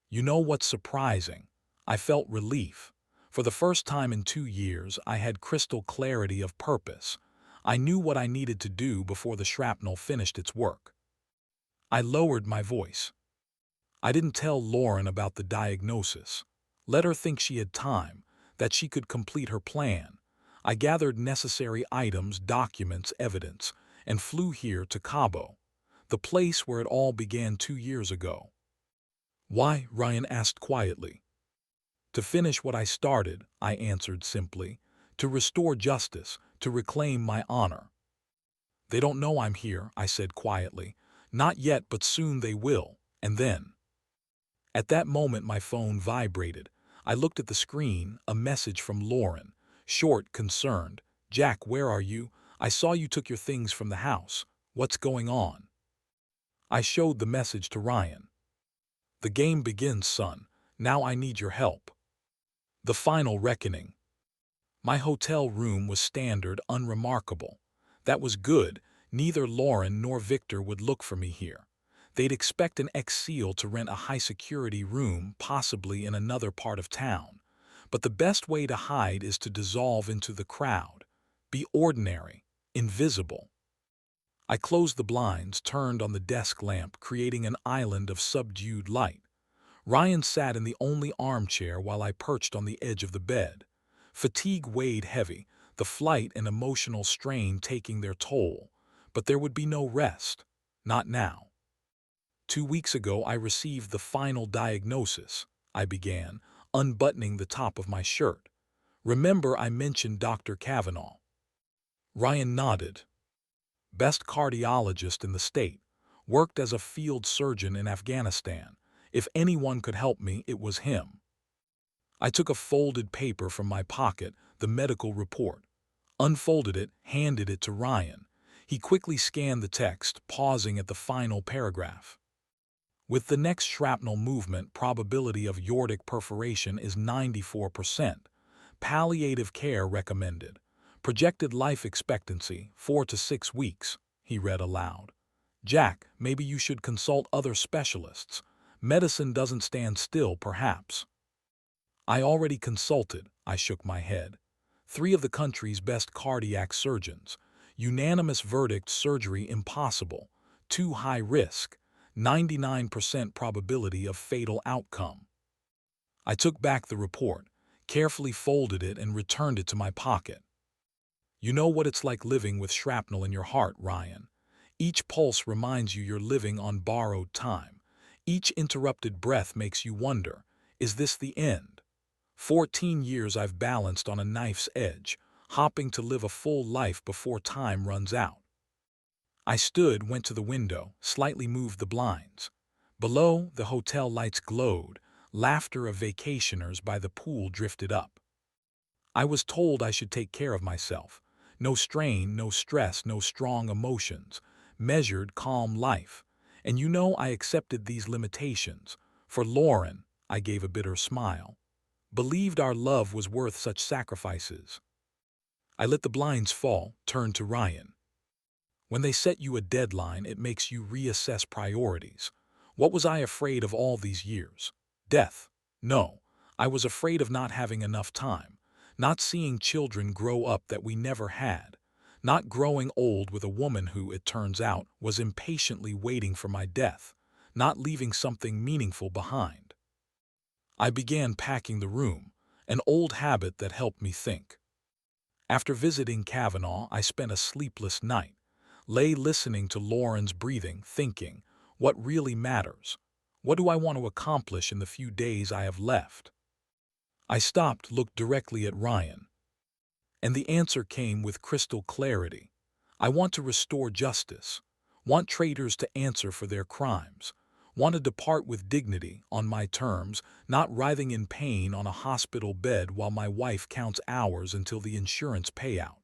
You know what's surprising? I felt relief. For the first time in 2 years, I had crystal clarity of purpose. I knew what I needed to do before the shrapnel finished its work. I lowered my voice. I didn't tell Lauren about the diagnosis. Let her think she had time, that she could complete her plan. I gathered necessary items, documents, evidence, and flew here to Cabo, the place where it all began 2 years ago. Why? Ryan asked quietly. To finish what I started, I answered simply. To restore justice, to reclaim my honor. They don't know I'm here, I said quietly. Not yet, but soon they will, and then. At that moment my phone vibrated. I looked at the screen, a message from Lauren. Short, concerned. Jack, where are you? I saw you took your things from the house. What's going on? I showed the message to Ryan. The game begins, son. Now I need your help. The final reckoning. My hotel room was standard, unremarkable. That was good. Neither Lauren nor Victor would look for me here. They'd expect an ex-SEAL to rent a high-security room, possibly in another part of town. But the best way to hide is to dissolve into the crowd. Be ordinary, invisible. I closed the blinds, turned on the desk lamp, creating an island of subdued light. Ryan sat in the only armchair while I perched on the edge of the bed. Fatigue weighed heavy, the flight and emotional strain taking their toll. But there would be no rest. Not now. 2 weeks ago I received the final diagnosis, I began, unbuttoning the top of my shirt. Remember I mentioned Dr. Kavanaugh? Ryan nodded. Best cardiologist in the state. Worked as a field surgeon in Afghanistan. If anyone could help me, it was him. I took a folded paper from my pocket, the medical report. Unfolded it, handed it to Ryan. He quickly scanned the text, pausing at the final paragraph. With the next shrapnel movement, probability of aortic perforation is 94%. Palliative care recommended. Projected life expectancy, 4 to 6 weeks, he read aloud. Jack, maybe you should consult other specialists. Medicine doesn't stand still, perhaps. I already consulted, I shook my head. 3 of the country's best cardiac surgeons. Unanimous verdict, surgery impossible. Too high risk. 99% probability of fatal outcome. I took back the report, carefully folded it and returned it to my pocket. You know what it's like living with shrapnel in your heart, Ryan. Each pulse reminds you you're living on borrowed time. Each interrupted breath makes you wonder, is this the end? 14 years I've balanced on a knife's edge, hopping to live a full life before time runs out. I stood, went to the window, slightly moved the blinds. Below, the hotel lights glowed, laughter of vacationers by the pool drifted up. I was told I should take care of myself. No strain, no stress, no strong emotions. Measured, calm life. And you know I accepted these limitations. For Lauren, I gave a bitter smile. Believed our love was worth such sacrifices. I let the blinds fall, turned to Ryan. When they set you a deadline, it makes you reassess priorities. What was I afraid of all these years? Death? No. I was afraid of not having enough time. Not seeing children grow up that we never had. Not growing old with a woman who, it turns out, was impatiently waiting for my death. Not leaving something meaningful behind. I began packing the room. an old habit that helped me think. After visiting Kavanaugh, I spent a sleepless night, lay listening to Lauren's breathing, thinking, what really matters? What do I want to accomplish in the few days I have left? I stopped, looked directly at Ryan, and the answer came with crystal clarity. I want to restore justice, want traitors to answer for their crimes, want to depart with dignity on my terms, not writhing in pain on a hospital bed while my wife counts hours until the insurance payout.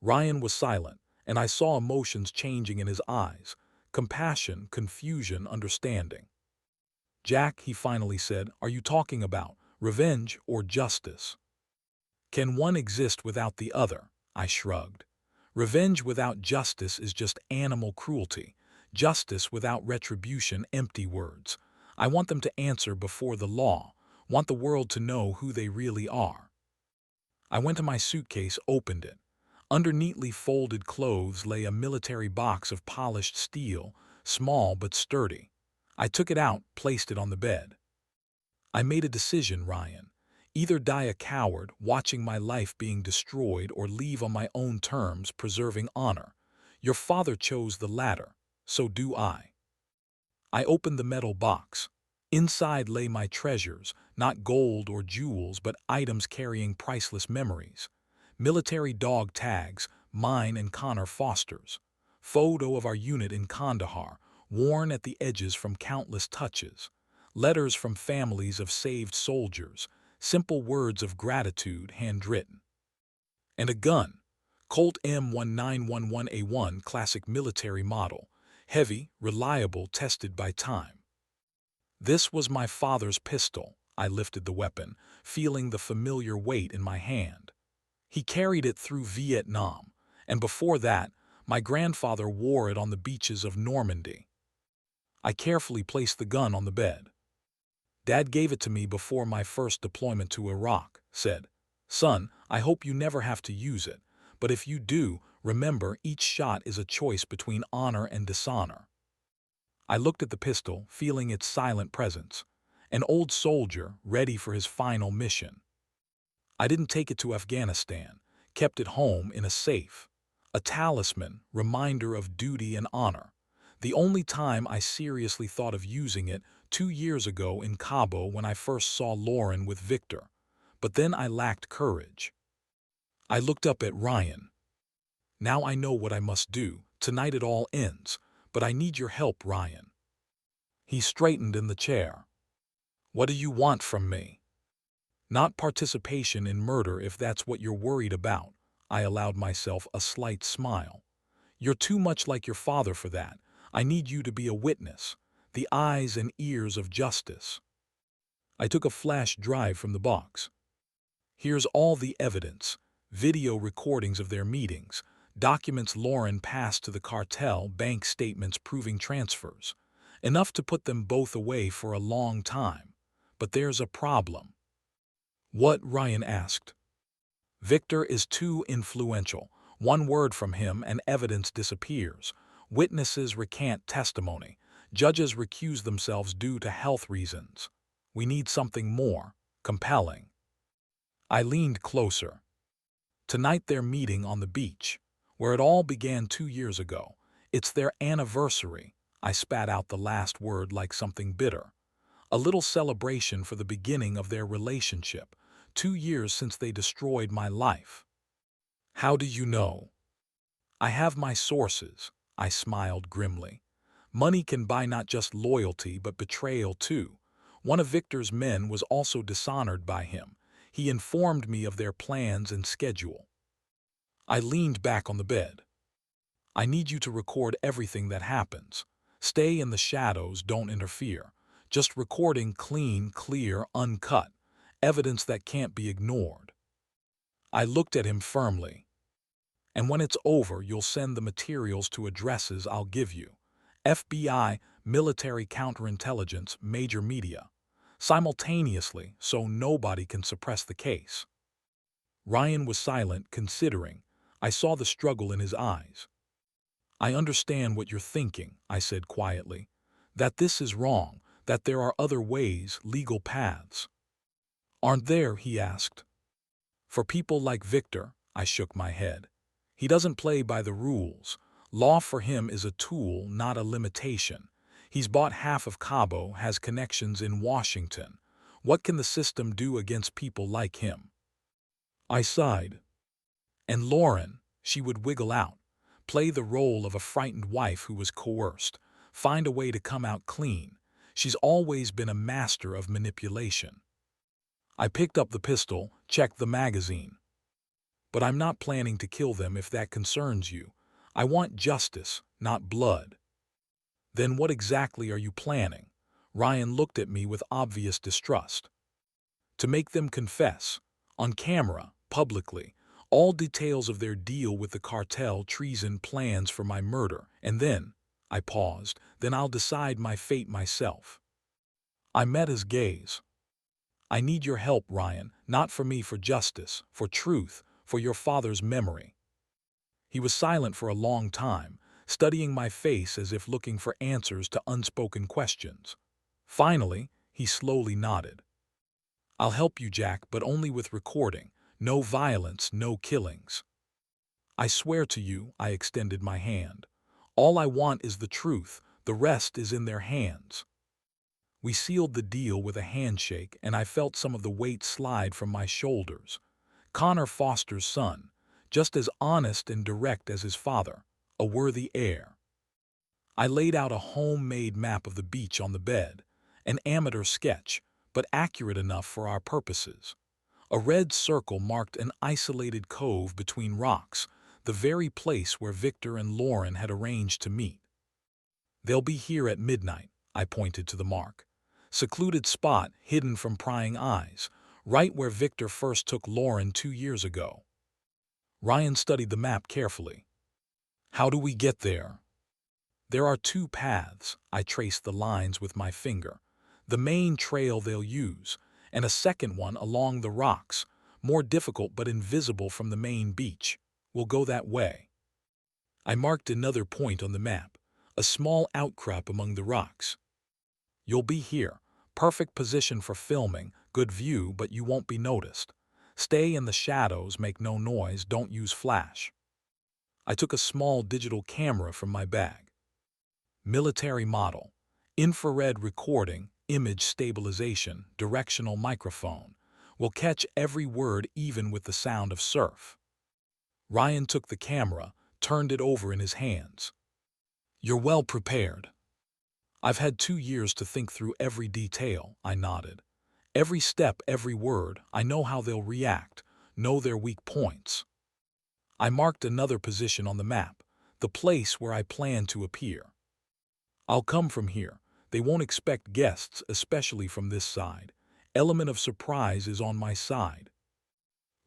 Ryan was silent, and I saw emotions changing in his eyes, compassion, confusion, understanding. Jack, he finally said, are you talking about revenge or justice? Can one exist without the other? I shrugged. Revenge without justice is just animal cruelty. Justice without retribution, empty words. I want them to answer before the law, want the world to know who they really are. I went to my suitcase, opened it. Under neatly folded clothes lay a military box of polished steel, small but sturdy. I took it out, placed it on the bed. I made a decision, Ryan. Either die a coward, watching my life being destroyed, or leave on my own terms, preserving honor. Your father chose the latter, so do I. I opened the metal box. Inside lay my treasures, not gold or jewels, but items carrying priceless memories. Military dog tags, mine and Connor Foster's. Photo of our unit in Kandahar, worn at the edges from countless touches. Letters from families of saved soldiers, simple words of gratitude handwritten. And a gun, Colt M1911A1 classic military model, heavy, reliable, tested by time. This was my father's pistol. I lifted the weapon, feeling the familiar weight in my hand. He carried it through Vietnam, and before that, my grandfather wore it on the beaches of Normandy. I carefully placed the gun on the bed. Dad gave it to me before my first deployment to Iraq, said, son, I hope you never have to use it, but if you do, remember each shot is a choice between honor and dishonor. I looked at the pistol, feeling its silent presence. An old soldier, ready for his final mission. I didn't take it to Afghanistan, kept it home in a safe. A talisman, reminder of duty and honor. The only time I seriously thought of using it 2 years ago in Cabo when I first saw Lauren with Victor. But then I lacked courage. I looked up at Ryan. Now I know what I must do. Tonight it all ends. But I need your help, Ryan. He straightened in the chair. What do you want from me? Not participation in murder if that's what you're worried about. I allowed myself a slight smile. You're too much like your father for that. I need you to be a witness, the eyes and ears of justice. I took a flash drive from the box. Here's all the evidence, video recordings of their meetings, documents Lauren passed to the cartel, bank statements proving transfers. Enough to put them both away for a long time. But there's a problem. What? Ryan asked. Victor is too influential. One word from him and evidence disappears. Witnesses recant testimony. Judges recuse themselves due to health reasons. We need something more compelling. I leaned closer. Tonight they're meeting on the beach, where it all began 2 years ago. It's their anniversary. I spat out the last word like something bitter. A little celebration for the beginning of their relationship. 2 years since they destroyed my life. How do you know? I have my sources, I smiled grimly. Money can buy not just loyalty but betrayal too. One of Victor's men was also dishonored by him. He informed me of their plans and schedule. I leaned back on the bed. I need you to record everything that happens. Stay in the shadows, don't interfere. Just recording clean, clear, uncut. Evidence that can't be ignored. I looked at him firmly. And when it's over, you'll send the materials to addresses I'll give you. FBI, military counterintelligence, major media. Simultaneously, so nobody can suppress the case. Ryan was silent, considering. I saw the struggle in his eyes. I understand what you're thinking, I said quietly. That this is wrong, that there are other ways, legal paths. Aren't there? He asked. For people like Victor, I shook my head. He doesn't play by the rules. Law for him is a tool, not a limitation. He's bought half of Cabo, has connections in Washington. What can the system do against people like him? I sighed. And Lauren, she would wiggle out, play the role of a frightened wife who was coerced, find a way to come out clean. She's always been a master of manipulation. I picked up the pistol, checked the magazine. But I'm not planning to kill them if that concerns you. I want justice, not blood. Then what exactly are you planning? Ryan looked at me with obvious distrust. To make them confess, on camera, publicly, all details of their deal with the cartel, treason, plans for my murder, and then, I paused, then I'll decide my fate myself. I met his gaze. I need your help, Ryan, not for me, for justice, for truth, for your father's memory. He was silent for a long time, studying my face as if looking for answers to unspoken questions. Finally, he slowly nodded. I'll help you, Jack, but only with recording. No violence, no killings. I swear to you, I extended my hand. All I want is the truth. The rest is in their hands. We sealed the deal with a handshake, and I felt some of the weight slide from my shoulders. Connor Foster's son, just as honest and direct as his father, a worthy heir. I laid out a homemade map of the beach on the bed, an amateur sketch, but accurate enough for our purposes. A red circle marked an isolated cove between rocks, the very place where Victor and Lauren had arranged to meet. They'll be here at midnight, I pointed to the mark. Secluded spot hidden from prying eyes, right where Victor first took Lauren 2 years ago. Ryan studied the map carefully. How do we get there? There are 2 paths. I traced the lines with my finger. The main trail they'll use, and a second one along the rocks, more difficult but invisible from the main beach. We'll go that way. I marked another point on the map, a small outcrop among the rocks. You'll be here. Perfect position for filming, good view, but you won't be noticed. Stay in the shadows, make no noise, don't use flash. I took a small digital camera from my bag. Military model, infrared recording, image stabilization, directional microphone. Will catch every word even with the sound of surf. Ryan took the camera, turned it over in his hands. You're well prepared. I've had 2 years to think through every detail, I nodded. Every step, every word, I know how they'll react, know their weak points. I marked another position on the map, the place where I plan to appear. I'll come from here. They won't expect guests, especially from this side. Element of surprise is on my side.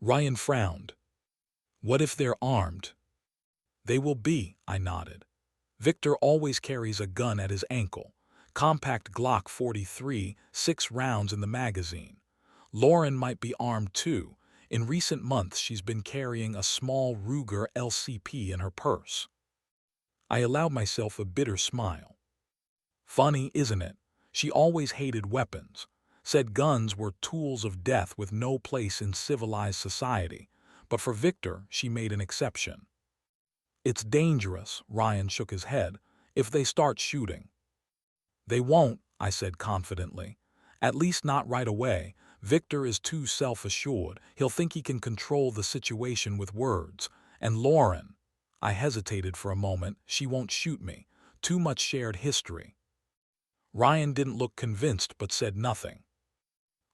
Ryan frowned. What if they're armed? They will be, I nodded. Victor always carries a gun at his ankle. Compact Glock 43, 6 rounds in the magazine. Lauren might be armed too. In recent months, she's been carrying a small Ruger LCP in her purse. I allowed myself a bitter smile. Funny, isn't it? She always hated weapons. Said guns were tools of death with no place in civilized society. But for Victor, she made an exception. It's dangerous, Ryan shook his head, if they start shooting. They won't, I said confidently. At least not right away. Victor is too self-assured. He'll think he can control the situation with words. And Lauren, I hesitated for a moment, she won't shoot me. Too much shared history. Ryan didn't look convinced but said nothing.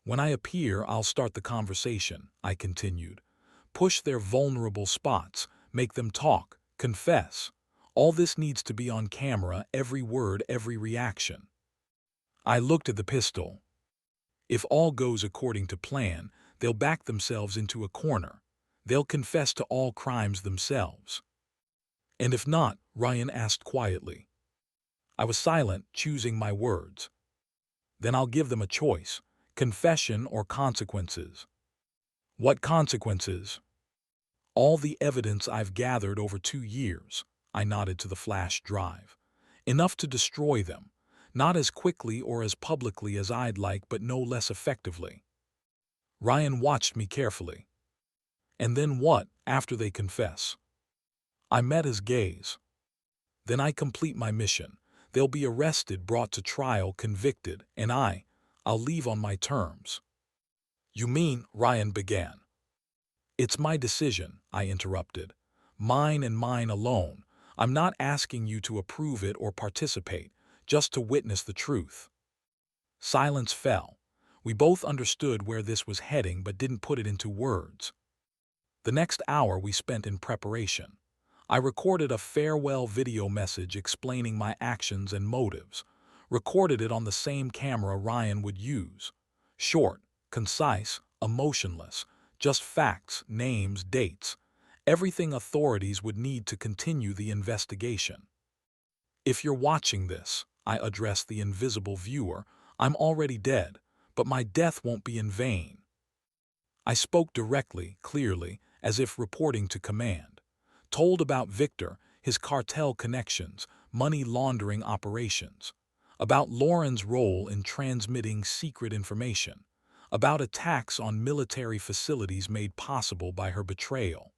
When I appear, I'll start the conversation, I continued. Push their vulnerable spots, make them talk, confess. All this needs to be on camera, every word, every reaction. I looked at the pistol. If all goes according to plan, they'll back themselves into a corner. They'll confess to all crimes themselves. And if not, Ryan asked quietly. I was silent, choosing my words. Then I'll give them a choice, confession or consequences. What consequences? All the evidence I've gathered over 2 years, I nodded to the flash drive. Enough to destroy them, not as quickly or as publicly as I'd like, but no less effectively. Ryan watched me carefully. And then what, after they confess? I met his gaze. Then I complete my mission. They'll be arrested, brought to trial, convicted, and I'll leave on my terms. You mean, Ryan began. It's my decision, I interrupted. Mine and mine alone. I'm not asking you to approve it or participate, just to witness the truth. Silence fell. We both understood where this was heading but didn't put it into words. The next hour we spent in preparation. I recorded a farewell video message explaining my actions and motives. Recorded it on the same camera Ryan would use. Short, concise, emotionless, just facts, names, dates. Everything authorities would need to continue the investigation. If you're watching this, I addressed the invisible viewer, I'm already dead, but my death won't be in vain. I spoke directly, clearly, as if reporting to command. Told about Victor, his cartel connections, money laundering operations. About Lauren's role in transmitting secret information. About attacks on military facilities made possible by her betrayal.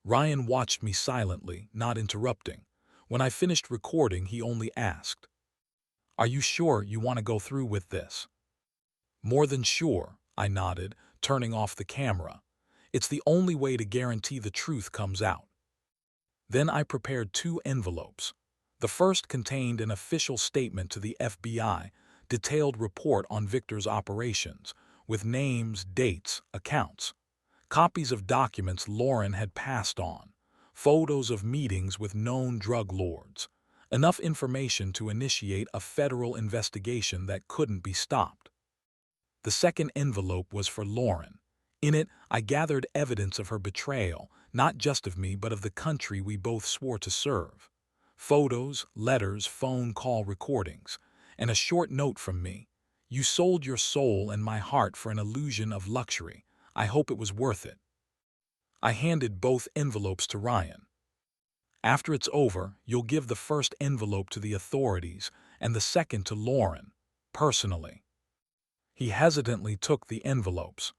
Ryan watched me silently, not interrupting. When I finished recording, he only asked, "Are you sure you want to go through with this?" "More than sure," I nodded, turning off the camera. "It's the only way to guarantee the truth comes out." Then I prepared 2 envelopes. The first contained an official statement to the FBI, detailed report on Victor's operations, with names, dates, accounts. Copies of documents Lauren had passed on. Photos of meetings with known drug lords. Enough information to initiate a federal investigation that couldn't be stopped. The second envelope was for Lauren. In it, I gathered evidence of her betrayal, not just of me but of the country we both swore to serve. Photos, letters, phone call recordings, and a short note from me. "You sold your soul and my heart for an illusion of luxury. I hope it was worth it." I handed both envelopes to Ryan. "After it's over, you'll give the first envelope to the authorities and the second to Lauren, personally." He hesitantly took the envelopes.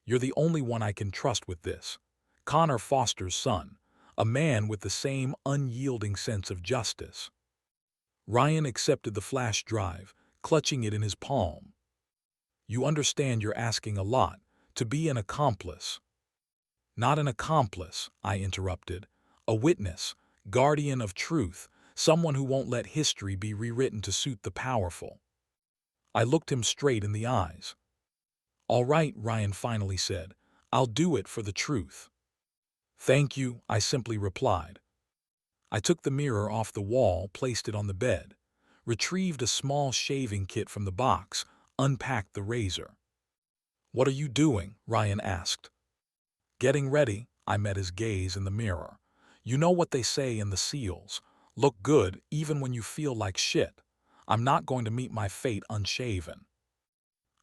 "You're the only one I can trust with this. Connor Foster's son, a man with the same unyielding sense of justice." Ryan accepted the flash drive, clutching it in his palm. "You understand you're asking a lot, to be an accomplice." "Not an accomplice," I interrupted. "A witness, guardian of truth, someone who won't let history be rewritten to suit the powerful." I looked him straight in the eyes. "All right," Ryan finally said. "I'll do it for the truth." "Thank you," I simply replied. I took the mirror off the wall, placed it on the bed, retrieved a small shaving kit from the box, unpacked the razor. "What are you doing?" Ryan asked. "Getting ready." I met his gaze in the mirror. "You know what they say in the SEALs. Look good even when you feel like shit. I'm not going to meet my fate unshaven."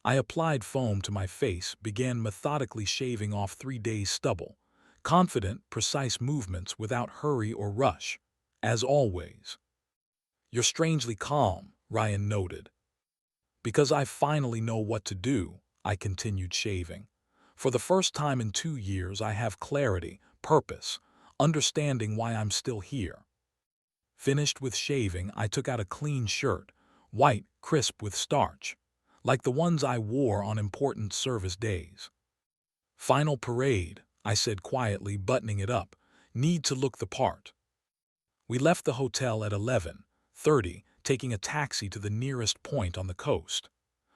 I applied foam to my face, began methodically shaving off 3 days' stubble. Confident, precise movements without hurry or rush. As always. "You're strangely calm," Ryan noted. "Because I finally know what to do," I continued shaving. "For the first time in 2 years I have clarity, purpose, understanding why I'm still here." Finished with shaving, I took out a clean shirt, white, crisp with starch, like the ones I wore on important service days. "Final parade," I said quietly, buttoning it up. "Need to look the part." We left the hotel at 11:30, taking a taxi to the nearest point on the coast.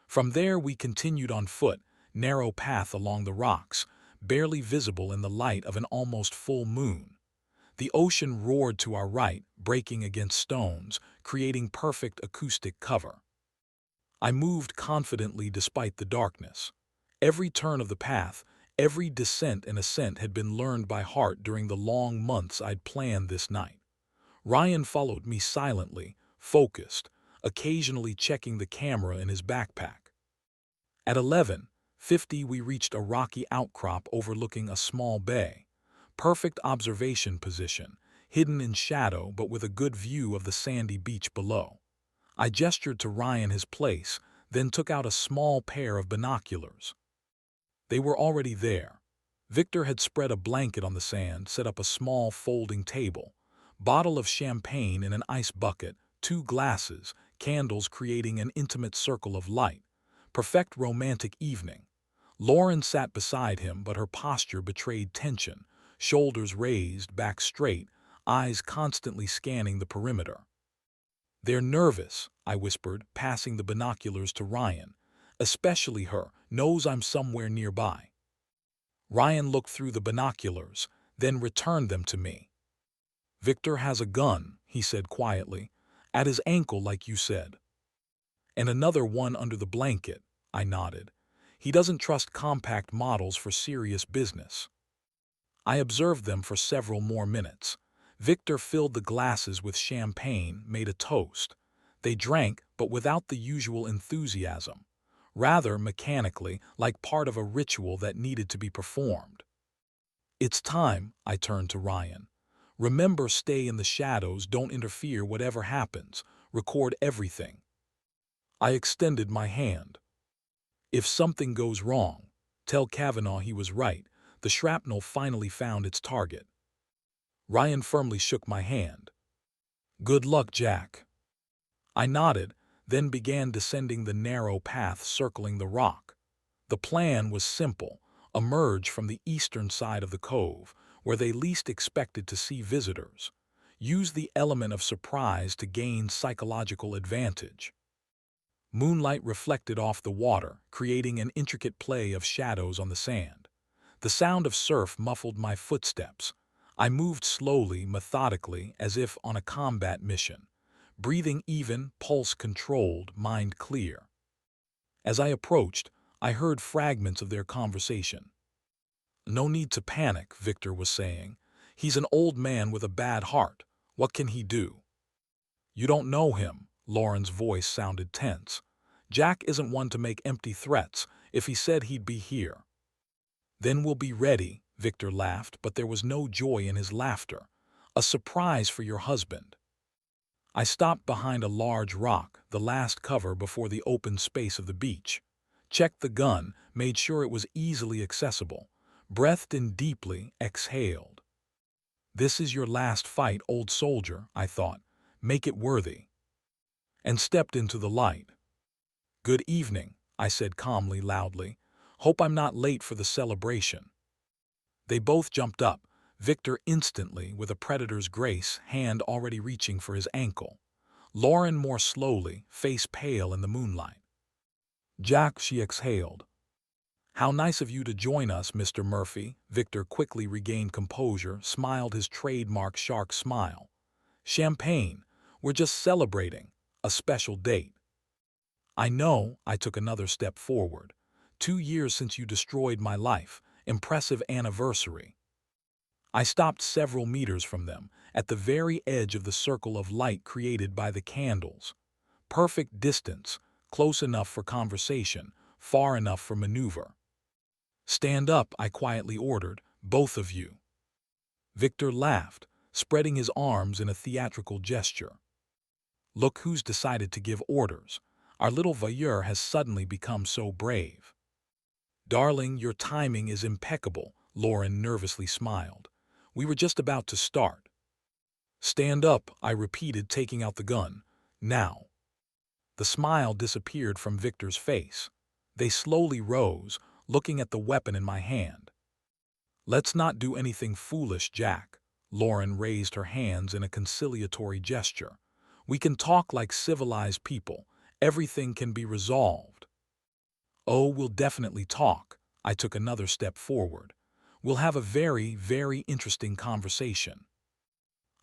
From there we continued on foot, narrow path along the rocks, barely visible in the light of an almost full moon. The ocean roared to our right, breaking against stones, creating perfect acoustic cover. I moved confidently despite the darkness. Every turn of the path, every descent and ascent had been learned by heart during the long months I'd planned this night. Ryan followed me silently, focused, occasionally checking the camera in his backpack. At 11:50 we reached a rocky outcrop overlooking a small bay. Perfect observation position, hidden in shadow but with a good view of the sandy beach below. I gestured to Ryan his place, then took out a small pair of binoculars. They were already there. Victor had spread a blanket on the sand, set up a small folding table, bottle of champagne in an ice bucket, 2 glasses, candles creating an intimate circle of light. Perfect romantic evening. Lauren sat beside him, but her posture betrayed tension, shoulders raised, back straight, eyes constantly scanning the perimeter. "They're nervous," I whispered, passing the binoculars to Ryan. "Especially her, knows I'm somewhere nearby." Ryan looked through the binoculars, then returned them to me. "Victor has a gun," he said quietly, "at his ankle like you said." "And another one under the blanket," I nodded. "He doesn't trust compact models for serious business." I observed them for several more minutes. Victor filled the glasses with champagne, made a toast. They drank, but without the usual enthusiasm. Rather mechanically, like part of a ritual that needed to be performed. "It's time," I turned to Ryan. "Remember, stay in the shadows, don't interfere whatever happens. Record everything." I extended my hand. "If something goes wrong, tell Kavanaugh he was right. The shrapnel finally found its target." Ryan firmly shook my hand. "Good luck, Jack." I nodded, then began descending the narrow path circling the rock. The plan was simple: emerge from the eastern side of the cove, where they least expected to see visitors. Use the element of surprise to gain psychological advantage. Moonlight reflected off the water, creating an intricate play of shadows on the sand. The sound of surf muffled my footsteps. I moved slowly, methodically, as if on a combat mission. Breathing even, pulse controlled, mind clear. As I approached, I heard fragments of their conversation. "No need to panic," Victor was saying. "He's an old man with a bad heart. What can he do?" "You don't know him." Lauren's voice sounded tense. "Jack isn't one to make empty threats. If he said he'd be here." "Then we'll be ready," Victor laughed, but there was no joy in his laughter. "A surprise for your husband." I stopped behind a large rock, the last cover before the open space of the beach. Checked the gun, made sure it was easily accessible. Breathed in deeply, exhaled. "This is your last fight, old soldier," I thought. "Make it worthy." And stepped into the light. "Good evening," I said calmly, loudly. "Hope I'm not late for the celebration." They both jumped up, Victor instantly, with a predator's grace, hand already reaching for his ankle. Lauren more slowly, face pale in the moonlight. "Jack," she exhaled. "How nice of you to join us, Mr. Murphy." Victor quickly regained composure, smiled his trademark shark smile. "Champagne. We're just celebrating. A special date." "I know." I took another step forward. "2 years since you destroyed my life. Impressive anniversary." I stopped several meters from them, at the very edge of the circle of light created by the candles. Perfect distance, close enough for conversation, far enough for maneuver. "Stand up," I quietly ordered, "both of you." Victor laughed, spreading his arms in a theatrical gesture. "Look who's decided to give orders. Our little voyeur has suddenly become so brave." "Darling, your timing is impeccable," Lauren nervously smiled. "We were just about to start." "Stand up," I repeated, taking out the gun. "Now." The smile disappeared from Victor's face. They slowly rose, looking at the weapon in my hand. "Let's not do anything foolish, Jack." Lauren raised her hands in a conciliatory gesture. "We can talk like civilized people. Everything can be resolved." "Oh, we'll definitely talk." I took another step forward. "We'll have a very, very interesting conversation."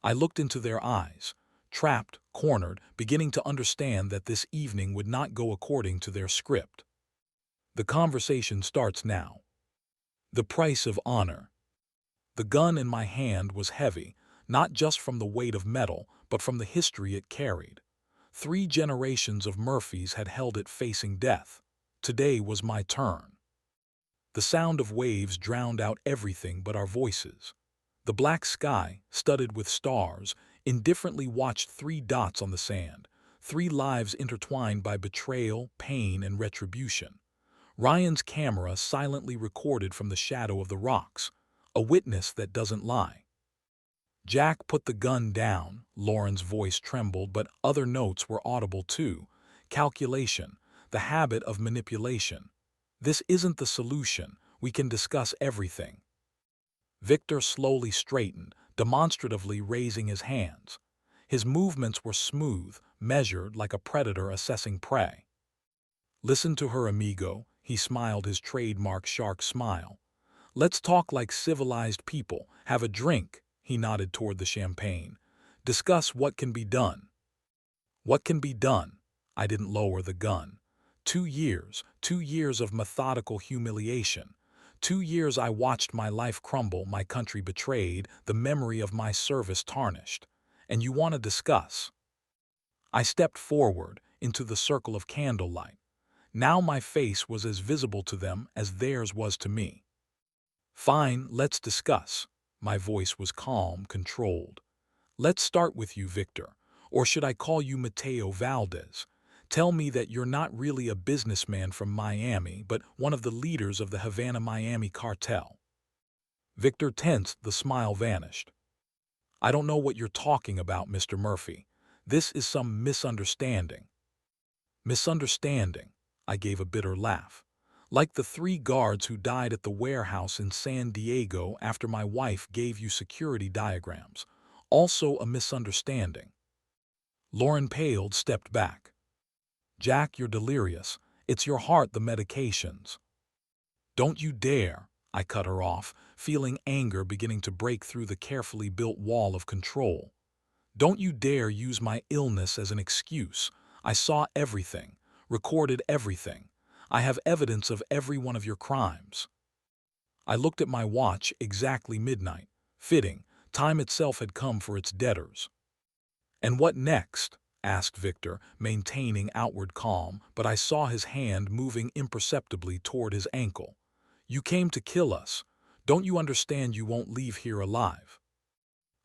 I looked into their eyes, trapped, cornered, beginning to understand that this evening would not go according to their script. "The conversation starts now." The price of honor. The gun in my hand was heavy, not just from the weight of metal, but from the history it carried. 3 generations of Murphys had held it facing death. Today was my turn. The sound of waves drowned out everything but our voices. The black sky, studded with stars, indifferently watched 3 dots on the sand, 3 lives intertwined by betrayal, pain, and retribution. Ryan's camera silently recorded from the shadow of the rocks, a witness that doesn't lie. Jack put the gun down. Lauren's voice trembled, but other notes were audible too. Calculation, the habit of manipulation. This isn't the solution. We can discuss everything. Victor slowly straightened, demonstratively raising his hands. His movements were smooth, measured like a predator assessing prey. Listen to her, amigo. He smiled his trademark shark smile. Let's talk like civilized people. Have a drink. He nodded toward the champagne. Discuss what can be done. What can be done? I didn't lower the gun. 2 years of methodical humiliation. 2 years I watched my life crumble, my country betrayed, the memory of my service tarnished. And you want to discuss? I stepped forward into the circle of candlelight. Now my face was as visible to them as theirs was to me. Fine, let's discuss. My voice was calm, controlled. Let's start with you, Victor. Or should I call you Mateo Valdez? Tell me that you're not really a businessman from Miami, but one of the leaders of the Havana-Miami cartel. Victor tensed, the smile vanished. I don't know what you're talking about, Mr. Murphy. This is some misunderstanding. Misunderstanding, I gave a bitter laugh. Like the 3 guards who died at the warehouse in San Diego after my wife gave you security diagrams. Also a misunderstanding. Lauren paled, stepped back. Jack, you're delirious. It's your heart, the medications. Don't you dare, I cut her off, feeling anger beginning to break through the carefully built wall of control. Don't you dare use my illness as an excuse. I saw everything, recorded everything. I have evidence of every one of your crimes. I looked at my watch, exactly midnight. Fitting, time itself had come for its debtors. And what next? Asked Victor, maintaining outward calm, but I saw his hand moving imperceptibly toward his ankle. You came to kill us. Don't you understand you won't leave here alive?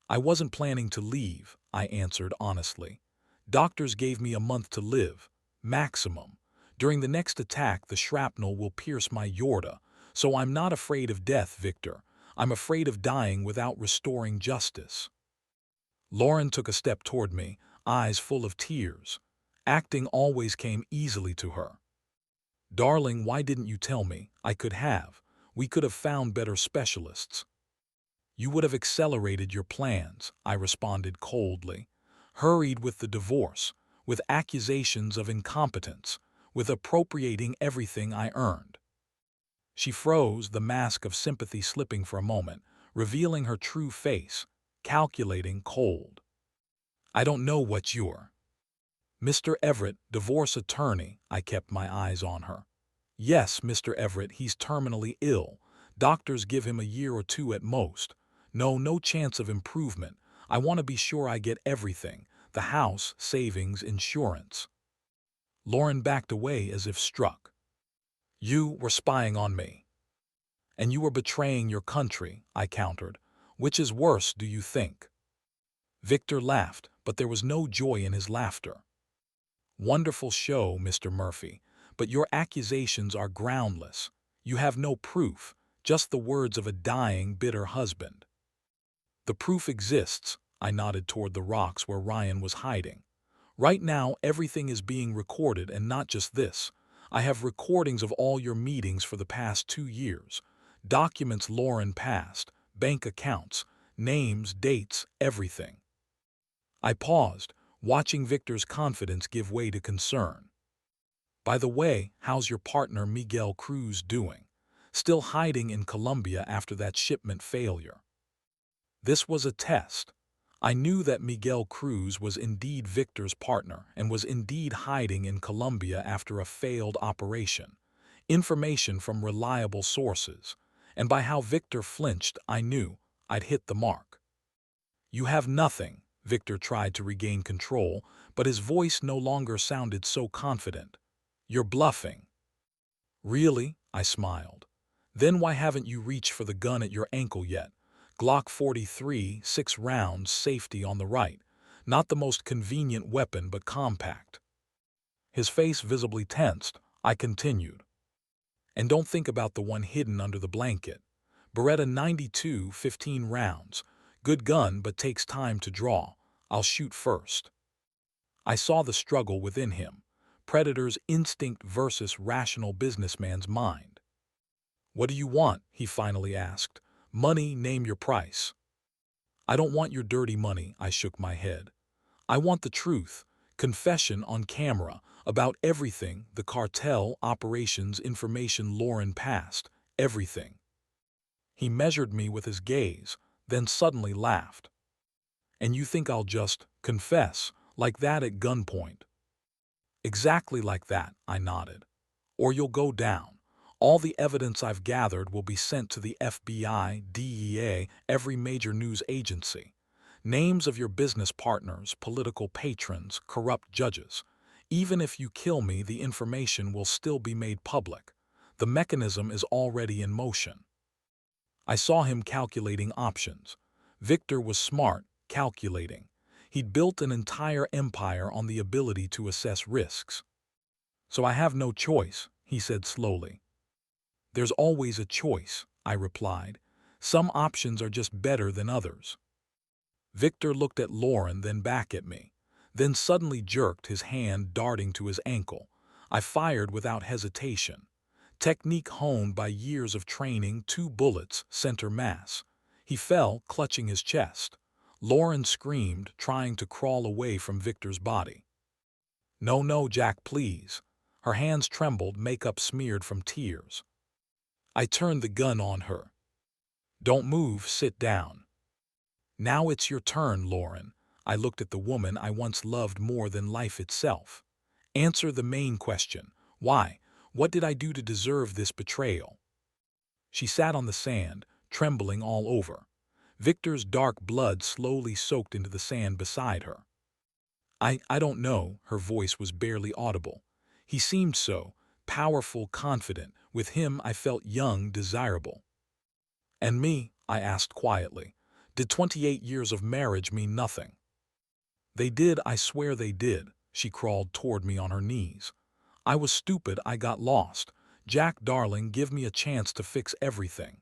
I wasn't planning to leave, I answered honestly. Doctors gave me a month to live, maximum. During the next attack, the shrapnel will pierce my aorta, so I'm not afraid of death, Victor. I'm afraid of dying without restoring justice. Lauren took a step toward me, eyes full of tears. Acting always came easily to her. Darling, why didn't you tell me? I could have. We could have found better specialists. You would have accelerated your plans, I responded coldly. Hurried with the divorce, with accusations of incompetence, with appropriating everything I earned. She froze, the mask of sympathy slipping for a moment, revealing her true face, calculating, cold. I don't know what you're. Mr. Everett, divorce attorney, I kept my eyes on her. Yes, Mr. Everett, he's terminally ill. Doctors give him a year or 2 at most. No chance of improvement. I want to be sure I get everything. The house, savings, insurance. Lauren backed away as if struck. You were spying on me. And you were betraying your country, I countered. Which is worse, do you think? Victor laughed, but there was no joy in his laughter. Wonderful show, Mr. Murphy, but your accusations are groundless. You have no proof, just the words of a dying, bitter husband. The proof exists, I nodded toward the rocks where Ryan was hiding. Right now, everything is being recorded, and not just this. I have recordings of all your meetings for the past 2 years. Documents Lauren passed, bank accounts, names, dates, everything. I paused, watching Victor's confidence give way to concern. By the way, how's your partner Miguel Cruz doing? Still hiding in Colombia after that shipment failure? This was a test. I knew that Miguel Cruz was indeed Victor's partner and was indeed hiding in Colombia after a failed operation. Information from reliable sources. And by how Victor flinched, I knew I'd hit the mark. You have nothing. Victor tried to regain control, but his voice no longer sounded so confident. You're bluffing. Really? I smiled. Then why haven't you reached for the gun at your ankle yet? Glock 43, 6 rounds, safety on the right. Not the most convenient weapon, but compact. His face visibly tensed. I continued. And don't think about the one hidden under the blanket. Beretta 92, 15 rounds. Good gun, but takes time to draw. I'll shoot first. I saw the struggle within him. Predator's instinct versus rational businessman's mind. What do you want? He finally asked. Money, name your price. I don't want your dirty money, I shook my head. I want the truth. Confession on camera about everything, the cartel, operations, information Lauren passed, everything. He measured me with his gaze, then suddenly laughed. And you think I'll just confess like that at gunpoint? Exactly like that, I nodded. Or you'll go down. All the evidence I've gathered will be sent to the FBI, DEA, every major news agency. Names of your business partners, political patrons, corrupt judges. Even if you kill me, the information will still be made public. The mechanism is already in motion. I saw him calculating options. Victor was smart, calculating. He'd built an entire empire on the ability to assess risks. So I have no choice, he said slowly. There's always a choice, I replied. Some options are just better than others. Victor looked at Lauren, then back at me, then suddenly jerked, his hand darting to his ankle. I fired without hesitation. Technique honed by years of training, 2 bullets, center mass. He fell, clutching his chest. Lauren screamed, trying to crawl away from Victor's body. No, no, Jack, please. Her hands trembled, makeup smeared from tears. I turned the gun on her. Don't move, sit down. Now it's your turn, Lauren. I looked at the woman I once loved more than life itself. Answer the main question. Why? What did I do to deserve this betrayal? She sat on the sand, trembling all over. Victor's dark blood slowly soaked into the sand beside her. I don't know, her voice was barely audible. He seemed so powerful, confident. With him I felt young, desirable. And me? I asked quietly. Did 28 years of marriage mean nothing? They did, I swear they did. She crawled toward me on her knees. I was stupid, I got lost. Jack, darling, give me a chance to fix everything.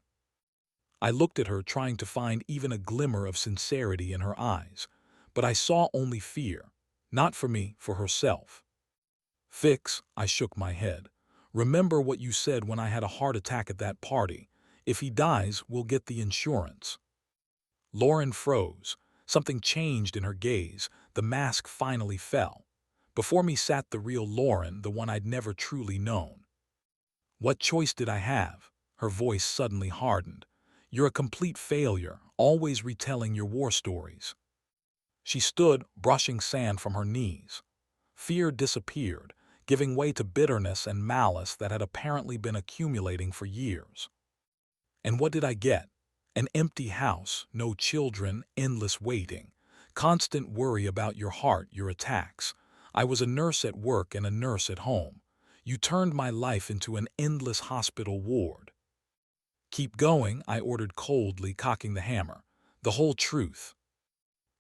I looked at her, trying to find even a glimmer of sincerity in her eyes, but I saw only fear. Not for me, for herself. Fix, I shook my head. Remember what you said when I had a heart attack at that party. If he dies, we'll get the insurance. Lauren froze. Something changed in her gaze. The mask finally fell. Before me sat the real Lauren, the one I'd never truly known. What choice did I have? Her voice suddenly hardened. You're a complete failure, always retelling your war stories. She stood, brushing sand from her knees. Fear disappeared, giving way to bitterness and malice that had apparently been accumulating for years. And what did I get? An empty house, no children, endless waiting, constant worry about your heart, your attacks. I was a nurse at work and a nurse at home. You turned my life into an endless hospital ward. Keep going, I ordered coldly, cocking the hammer. The whole truth.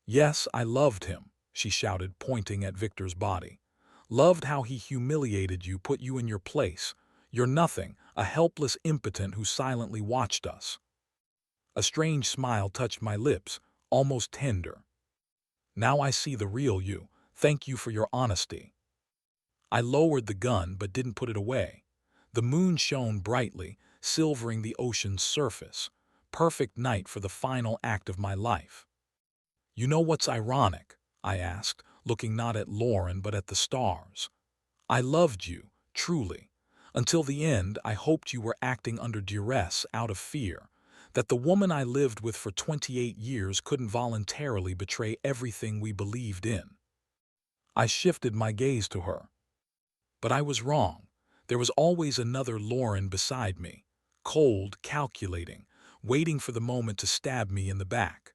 Yes, I loved him, she shouted, pointing at Victor's body. Loved how he humiliated you, put you in your place. You're nothing, a helpless impotent who silently watched us. A strange smile touched my lips, almost tender. Now I see the real you. Thank you for your honesty. I lowered the gun but didn't put it away. The moon shone brightly, silvering the ocean's surface. Perfect night for the final act of my life. You know what's ironic? I asked, looking not at Lauren but at the stars. I loved you, truly. Until the end, I hoped you were acting under duress, out of fear, that the woman I lived with for 28 years couldn't voluntarily betray everything we believed in. I shifted my gaze to her. But I was wrong. There was always another Lauren beside me, cold, calculating, waiting for the moment to stab me in the back.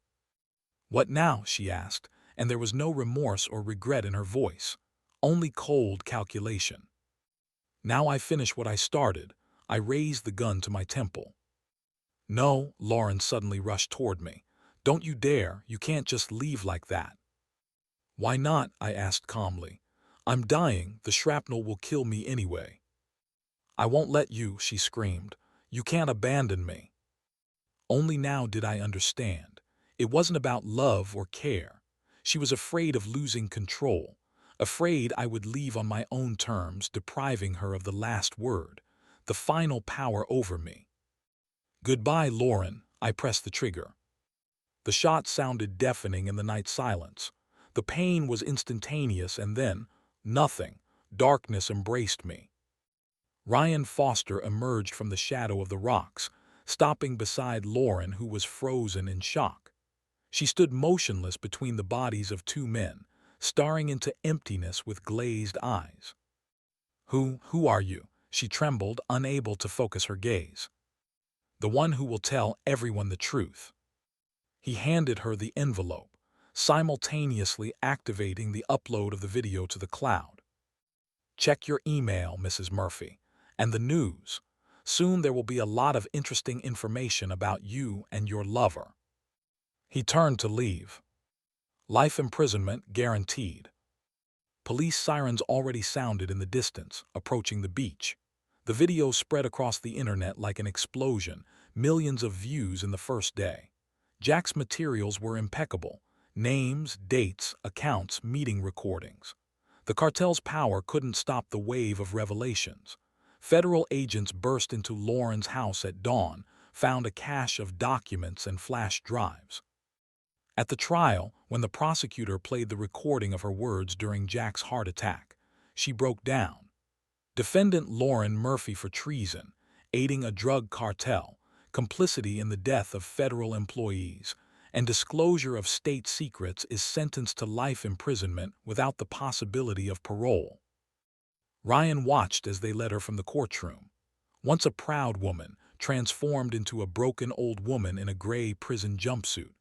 What now? She asked, and there was no remorse or regret in her voice, only cold calculation. Now I finish what I started. I raised the gun to my temple. No, Lauren suddenly rushed toward me. Don't you dare, you can't just leave like that. Why not? I asked calmly. I'm dying, the shrapnel will kill me anyway. "I won't let you," she screamed. "You can't abandon me." Only now did I understand. It wasn't about love or care. She was afraid of losing control, afraid I would leave on my own terms, depriving her of the last word, the final power over me. "Goodbye, Lauren." I pressed the trigger. The shot sounded deafening in the night silence. The pain was instantaneous, and then, nothing. Darkness embraced me. Ryan Foster emerged from the shadow of the rocks, stopping beside Lauren, who was frozen in shock. She stood motionless between the bodies of two men, staring into emptiness with glazed eyes. Who are you?" She trembled, unable to focus her gaze. "The one who will tell everyone the truth." He handed her the envelope, simultaneously activating the upload of the video to the cloud. "Check your email, Mrs. Murphy, and the news. Soon there will be a lot of interesting information about you and your lover." He turned to leave. Life imprisonment guaranteed. Police sirens already sounded in the distance, approaching the beach. The video spread across the internet like an explosion, millions of views in the first day. Jack's materials were impeccable: names, dates, accounts, meeting recordings. The cartel's power couldn't stop the wave of revelations. Federal agents burst into Lauren's house at dawn, found a cache of documents and flash drives. At the trial, when the prosecutor played the recording of her words during Jack's heart attack, she broke down. Defendant Lauren Murphy for treason, aiding a drug cartel, complicity in the death of federal employees, and disclosure of state secrets is sentenced to life imprisonment without the possibility of parole. Ryan watched as they led her from the courtroom. Once a proud woman, transformed into a broken old woman in a gray prison jumpsuit.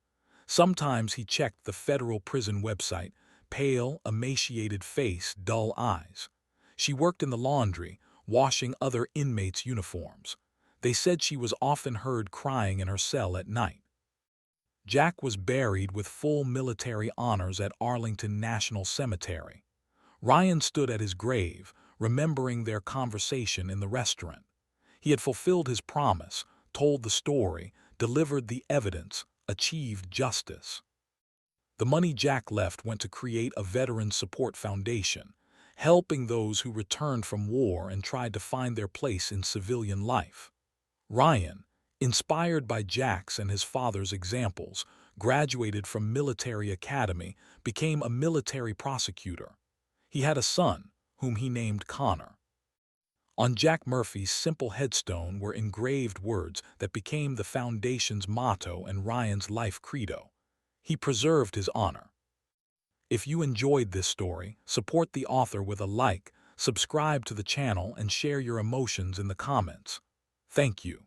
Sometimes he checked the federal prison website, pale, emaciated face, dull eyes. She worked in the laundry, washing other inmates' uniforms. They said she was often heard crying in her cell at night. Jack was buried with full military honors at Arlington National Cemetery. Ryan stood at his grave, remembering their conversation in the restaurant. He had fulfilled his promise, told the story, delivered the evidence, achieved justice. The money Jack left went to create a veteran support foundation, helping those who returned from war and tried to find their place in civilian life. Ryan, inspired by Jack's and his father's examples, graduated from military academy, became a military prosecutor. He had a son, whom he named Connor. On Jack Murphy's simple headstone were engraved words that became the foundation's motto and Ryan's life credo. He preserved his honor. If you enjoyed this story, support the author with a like, subscribe to the channel, and share your emotions in the comments. Thank you.